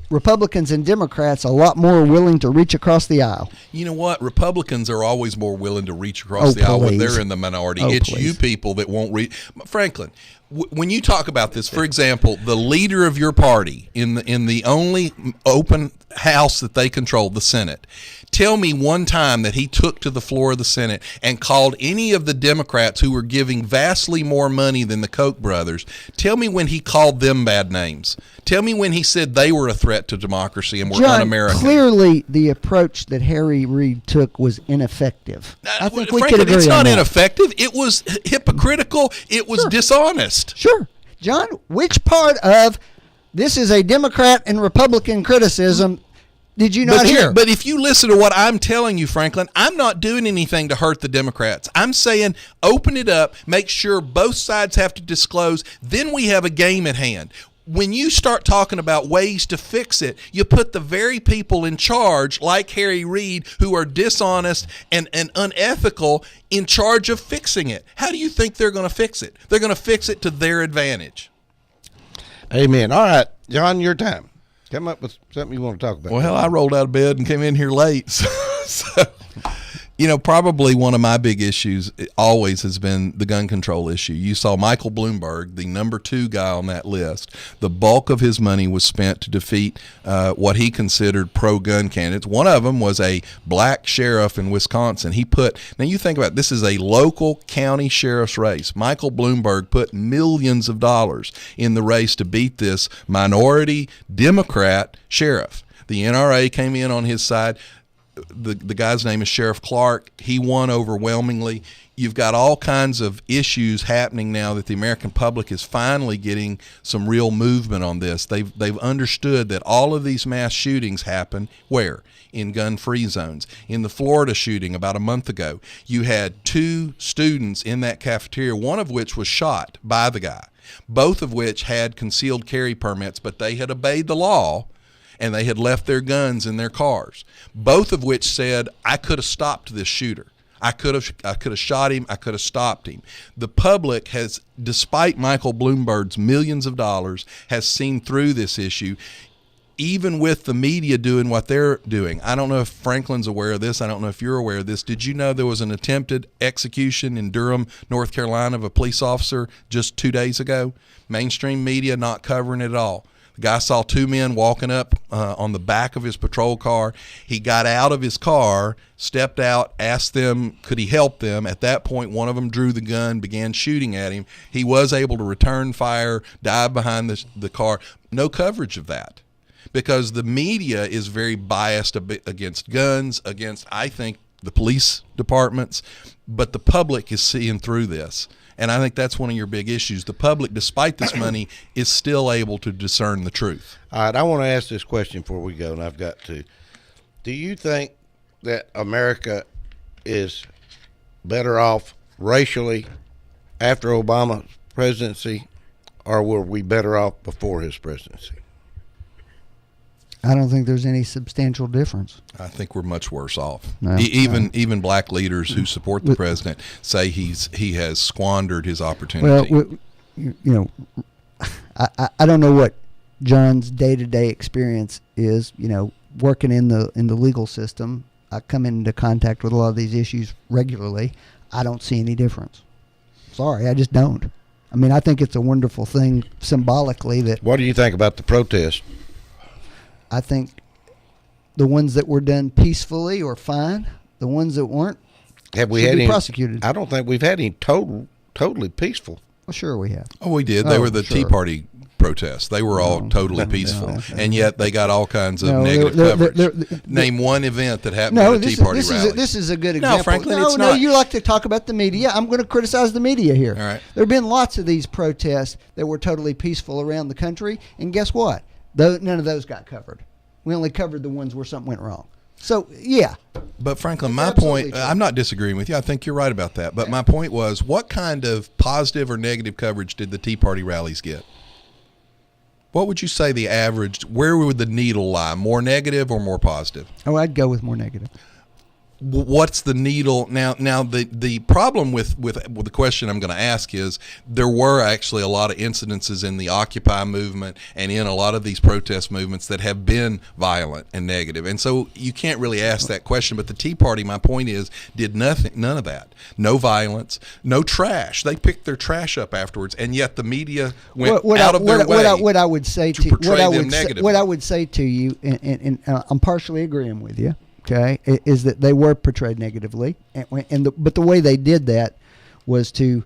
Republicans and Democrats a lot more willing to reach across the aisle. You know what? Republicans are always more willing to reach across the aisle when they're in the minority. It's you people that won't reach. Franklin, when you talk about this, for example, the leader of your party in the only open house that they control, the Senate, tell me one time that he took to the floor of the Senate and called any of the Democrats who were giving vastly more money than the Koch brothers. Tell me when he called them bad names. Tell me when he said they were a threat to democracy and were un-American. Clearly the approach that Harry Reid took was ineffective. I think we Franklin, could agree it's not on that. Ineffective. It was hypocritical. It was dishonest. Sure. John, which part of this is a Democrat and Republican criticism did you not hear? But if you listen to what I'm telling you, Franklin, I'm not doing anything to hurt the Democrats. I'm saying open it up, make sure both sides have to disclose, then we have a game at hand. When you start talking about ways to fix it, you put the very people in charge, like Harry Reid, who are dishonest and unethical, in charge of fixing it. How do you think they're going to fix it? They're going to fix it to their advantage. Amen. All right, John, your time. Come up with something you want to talk about. Well, I rolled out of bed and came in here late. So Probably one of my big issues always has been the gun control issue. You saw Michael Bloomberg, the number 2 guy on that list. The bulk of his money was spent to defeat what he considered pro-gun candidates. One of them was a black sheriff in Wisconsin. Now you think about it, this is a local county sheriff's race. Michael Bloomberg put millions of dollars in the race to beat this minority Democrat sheriff. The NRA came in on his side. The guy's name is Sheriff Clark. He won overwhelmingly. You've got all kinds of issues happening now that the American public is finally getting some real movement on this. They've understood that all of these mass shootings happen where? In gun-free zones. In the Florida shooting about a month ago, you had 2 students in that cafeteria, one of which was shot by the guy, both of which had concealed carry permits, but they had obeyed the law and they had left their guns in their cars, both of which said, I could have stopped this shooter. I could have shot him. I could have stopped him. The public has, despite Michael Bloomberg's millions of dollars, has seen through this issue, even with the media doing what they're doing. I don't know if Franklin's aware of this. I don't know if you're aware of this. Did you know there was an attempted execution in Durham, North Carolina of a police officer just 2 days ago? Mainstream media not covering it at all. The guy saw 2 men walking up on the back of his patrol car. He got out of his car, stepped out, asked them, could he help them? At that point, one of them drew the gun, began shooting at him. He was able to return fire, dive behind the car. No coverage of that because the media is very biased against guns, against, I think, the police departments, but the public is seeing through this. And I think that's one of your big issues. The public, despite this money, is still able to discern the truth. All right, I want to ask this question before we go, and I've got to. Do you think that America is better off racially after Obama's presidency, or were we better off before his presidency? I don't think there's any substantial difference. I think we're much worse off. No, even black leaders who support the president say he has squandered his opportunity. Well, I don't know what John's day-to-day experience is. Working in the legal system, I come into contact with a lot of these issues regularly. I don't see any difference. Sorry, I just don't. I mean, I think it's a wonderful thing symbolically that. What do you think about the protest? I think the ones that were done peacefully are fine. The ones that weren't should be prosecuted. I don't think we've had any totally peaceful. Well, sure we have. Oh, we did. They were the Tea Party protests. They were all totally peaceful, and yet they got all kinds of negative coverage. Name one event that happened at a Tea Party rally. This is a good example. No, Franklin, it's not. You like to talk about the media. I'm going to criticize the media here. All right. There have been lots of these protests that were totally peaceful around the country, and guess what? None of those got covered. We only covered the ones where something went wrong. So, yeah. But Franklin, my point, I'm not disagreeing with you. I think you're right about that. But my point was, what kind of positive or negative coverage did the Tea Party rallies get? What would you say the average, where would the needle lie? More negative or more positive? Oh, I'd go with more negative. What's the needle now? The problem with the question I'm going to ask is there were actually a lot of incidences in the Occupy movement and in a lot of these protest movements that have been violent and negative, and so you can't really ask that question. But the Tea Party, my point is, did none of that. No violence, no trash. They picked their trash up afterwards, and yet the media went out of their way. What I would say to portray them negatively. What I would say to you, and I'm partially agreeing with you. Okay, is that they were portrayed negatively, but the way they did that was to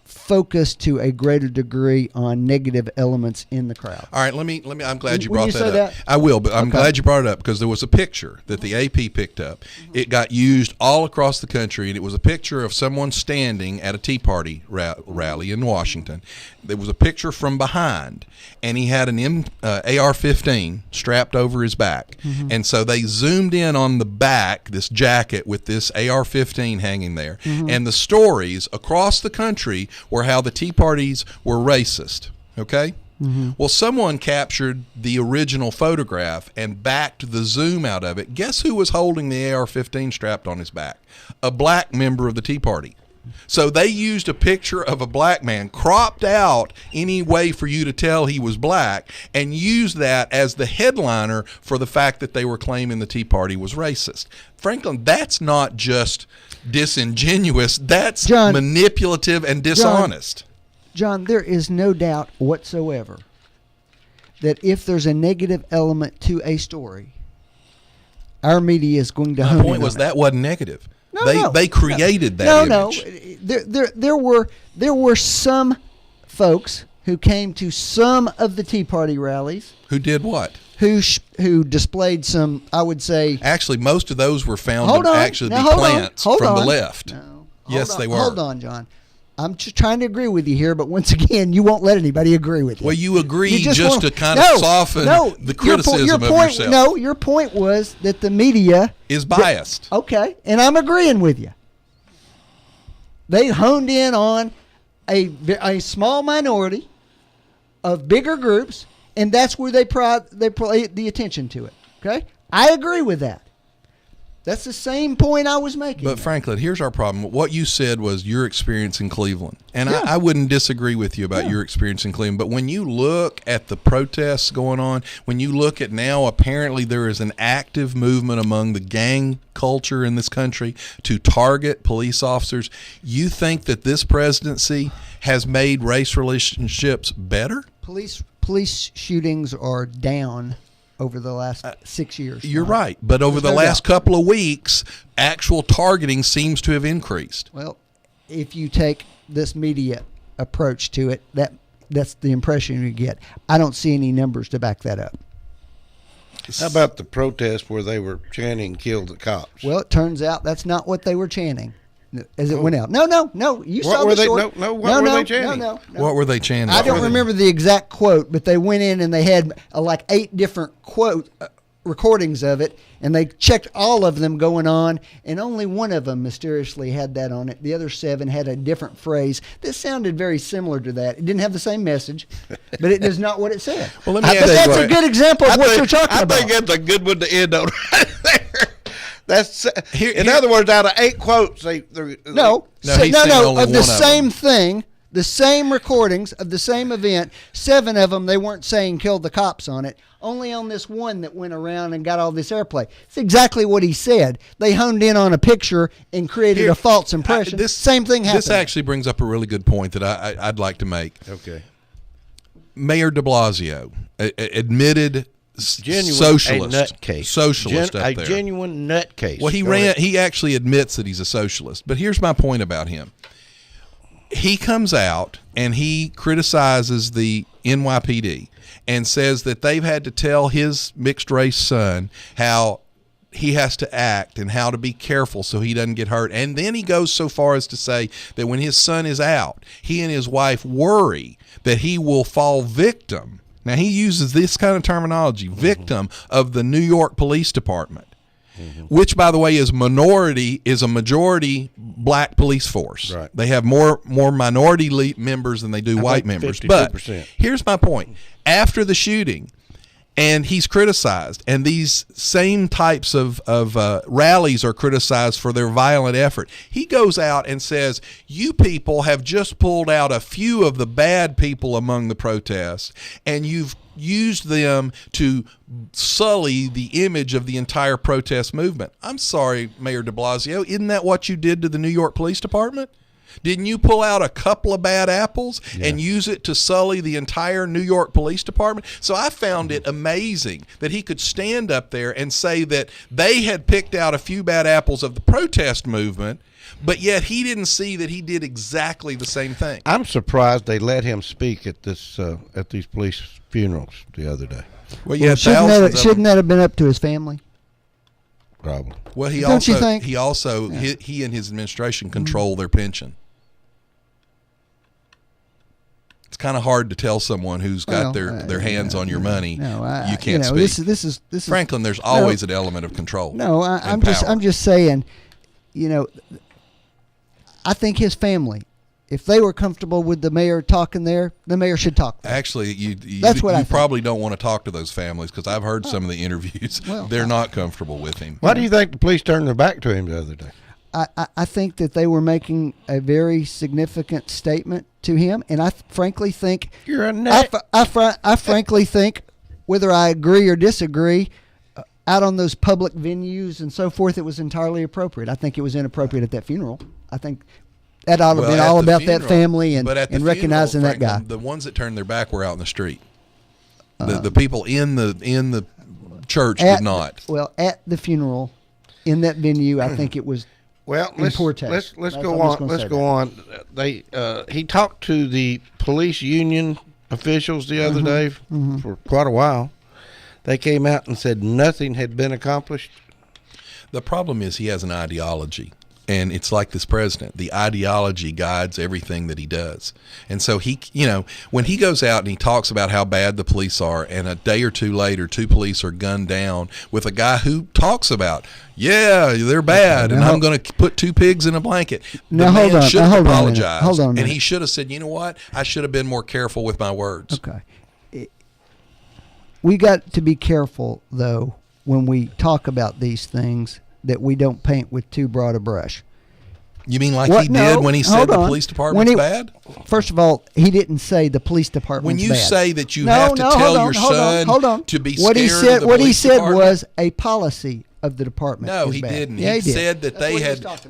focus to a greater degree on negative elements in the crowd. All right, let me. I'm glad you brought that up. I will, but I'm glad you brought it up because there was a picture that the AP picked up. It got used all across the country, and it was a picture of someone standing at a Tea Party rally in Washington. There was a picture from behind, and he had an AR-15 strapped over his back. Mm-hmm. And so they zoomed in on the back, this jacket with this AR-15 hanging there. Mm-hmm. And the stories across the country were how the Tea Parties were racist, okay? Mm-hmm. Well, someone captured the original photograph and backed the zoom out of it. Guess who was holding the AR-15 strapped on his back? A black member of the Tea Party. So they used a picture of a black man, cropped out any way for you to tell he was black, and used that as the headliner for the fact that they were claiming the Tea Party was racist. Franklin, that's not just disingenuous, that's manipulative and dishonest. John, there is no doubt whatsoever that if there's a negative element to a story, our media is going to hone in on it. My point was that wasn't negative. No, they created that image. No. There were some folks who came to some of the Tea Party rallies. Who did what? Who displayed some, I would say. Actually, most of those were found to actually be plants from the left. Yes, they were. Hold on, John. I'm just trying to agree with you here, but once again, you won't let anybody agree with you. Well, you agree just to kind of soften the criticism of yourself. No, your point was that the media is biased. Okay, and I'm agreeing with you. They honed in on a small minority of bigger groups, and that's where they pay the attention to it. Okay, I agree with that. That's the same point I was making. But Franklin, here's our problem. What you said was your experience in Cleveland. And I wouldn't disagree with you about your experience in Cleveland. But when you look at the protests going on, when you look at now apparently there is an active movement among the gang culture in this country to target police officers, you think that this presidency has made race relationships better? Police shootings are down over the last 6 years. You're right. But over the last couple of weeks, actual targeting seems to have increased. Well, if you take this media approach to it, that's the impression you get. I don't see any numbers to back that up. How about the protest where they were chanting "Kill the cops"? Well, it turns out that's not what they were chanting as it went out. No. You saw the story. What were they chanting? No. What were they chanting? I don't remember the exact quote, but they went in and they had like 8 different recordings of it, and they checked all of them going on, and only one of them mysteriously had that on it. The other 7 had a different phrase. This sounded very similar to that. It didn't have the same message, but it is not what it said. Well, let me ask you that's a good example of what you're talking about. I think that's a good one to end on right there. That's in other words, out of 8 quotes, of the same thing, the same recordings of the same event, 7 of them they weren't saying "kill the cops" on it. Only on this one that went around and got all this airplay. It's exactly what he said. They honed in on a picture and created a false impression. Same thing happened. This actually brings up a really good point that I'd like to make. Okay. Mayor de Blasio admitted socialist, socialist up there. A genuine nutcase. Well, he actually admits that he's a socialist. But here's my point about him. He comes out and he criticizes the NYPD and says that they've had to tell his mixed race son how he has to act and how to be careful so he doesn't get hurt. And then he goes so far as to say that when his son is out, he and his wife worry that he will fall victim. Now, he uses this kind of terminology, victim of the New York Police Department, which, by the way, is a majority black police force. Right. They have more minority members than they do white members. 52%. But here's my point. After the shooting, and he's criticized, and these same types of rallies are criticized for their violent effort. He goes out and says, you people have just pulled out a few of the bad people among the protests, and you've used them to sully the image of the entire protest movement. I'm sorry, Mayor de Blasio, isn't that what you did to the New York Police Department? Didn't you pull out a couple of bad apples and use it to sully the entire New York Police Department? So I found it amazing that he could stand up there and say that they had picked out a few bad apples of the protest movement, but yet he didn't see that he did exactly the same thing. I'm surprised they let him speak at these police funerals the other day. Well, yeah, shouldn't that have been up to his family? Probably. Well, he Don't you think? he and his administration control their pension. It's kind of hard to tell someone who's got their hands on your money. You can't speak. This is Franklin, there's always an element of control. No, I'm just saying. I think his family, if they were comfortable with the mayor talking there, the mayor should talk there. Actually, you I probably don't want to talk to those families because I've heard some of the interviews. They're not comfortable with him. Why do you think the police turned their back to him the other day? I think that they were making a very significant statement to him, and I frankly think you're a nut. I frankly think, whether I agree or disagree, out on those public venues and so forth, it was entirely appropriate. I think it was inappropriate at that funeral. I think that ought to have been all about that family and recognizing that guy. The ones that turned their back were out in the street. The people in the church did not. Well, at the funeral, in that venue, I think it was. Well, let's go on. Let's go on. He talked to the police union officials the other day for quite a while. They came out and said nothing had been accomplished. The problem is he has an ideology. And it's like this president. The ideology guides everything that he does. And so he, when he goes out and he talks about how bad the police are, and a day or two later, 2 police are gunned down with a guy who talks about, yeah, they're bad, and I'm going to put 2 pigs in a blanket. The man should have apologized. Hold on. And he should have said, you know what? I should have been more careful with my words. Okay. We got to be careful, though, when we talk about these things, that we don't paint with too broad a brush. You mean like he did when he said the police department's bad? First of all, he didn't say the police department's bad. When you say that you have to tell your son to be scared of the police department. What he said was a policy of the department. No, he didn't. Yeah, he said that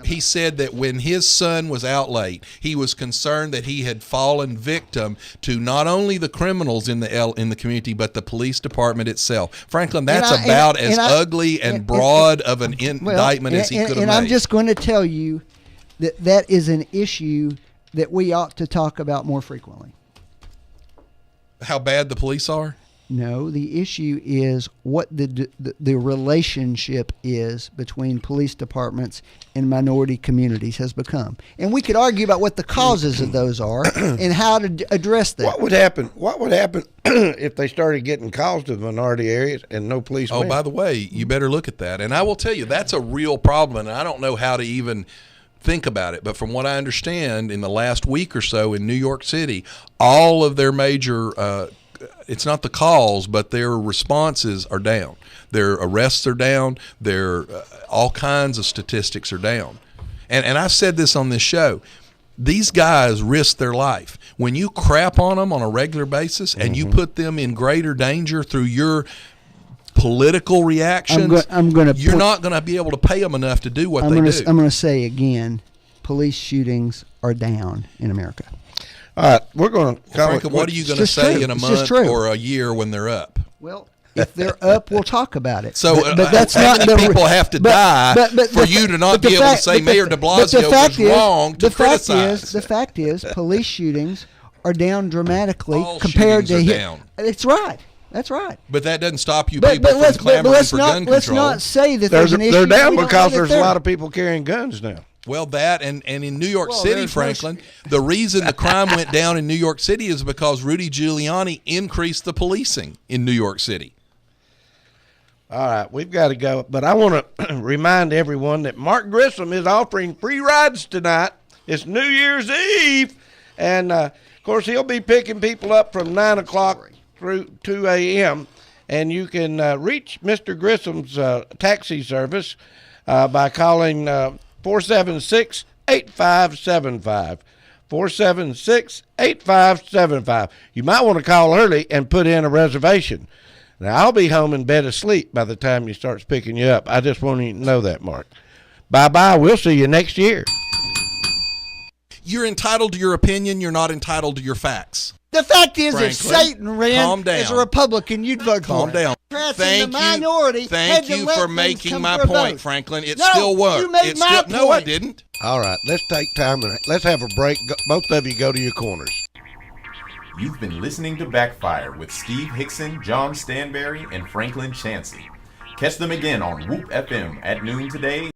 he said that when his son was out late, he was concerned that he had fallen victim to not only the criminals in the community, but the police department itself. Franklin, that's about as ugly and broad of an indictment as he could have made. And I'm just going to tell you that is an issue that we ought to talk about more frequently. How bad the police are? No, the issue is what the relationship is between police departments and minority communities has become. And we could argue about what the causes of those are and how to address them. What would happen if they started getting calls to minority areas and no police went? Oh, by the way, you better look at that. And I will tell you, that's a real problem, and I don't know how to even think about it. But from what I understand, in the last week or so in New York City, all of their major it's not the calls, but their responses are down. Their arrests are down. Their all kinds of statistics are down. And I've said this on this show. These guys risk their life. When you crap on them on a regular basis and you put them in greater danger through your political reactions, you're not going to be able to pay them enough to do what they do. I'm going to say again, police shootings are down in America. All right, we're going to. Franklin, what are you going to say in a month or a year when they're up? Well, if they're up, we'll talk about it. So, but that's how many people have to die for you to not be able to say Mayor de Blasio was wrong to criticize? The fact is, police shootings are down dramatically compared to down. It's right. That's right. But that doesn't stop you people from clamoring for gun control. Let's not say that there's an issue. They're down because there's a lot of people carrying guns now. Well, that and in New York City, Franklin, the reason the crime went down in New York City is because Rudy Giuliani increased the policing in New York City. All right, we've got to go. But I want to remind everyone that Mark Grissom is offering free rides tonight. It's New Year's Eve. And, of course, he'll be picking people up from 9 o'clock through 2 a.m. And you can reach Mr. Grissom's taxi service by calling 476-8575. 476-8575. You might want to call early and put in a reservation. Now, I'll be home in bed asleep by the time he starts picking you up. I just want you to know that, Mark. Bye-bye. We'll see you next year. You're entitled to your opinion. You're not entitled to your facts. The fact is, Franklin, if Satan ran as a Republican, you'd vote for Calm him. down. Thank you for making my point, Franklin. It still worked. You made my point. No, I didn't. All right, let's take time and let's have a break. Both of you go to your corners. You've been listening to Backfire with Steve Hickson, John Stanberry, and Franklin Chansey. Catch them again on Whoop FM at noon today.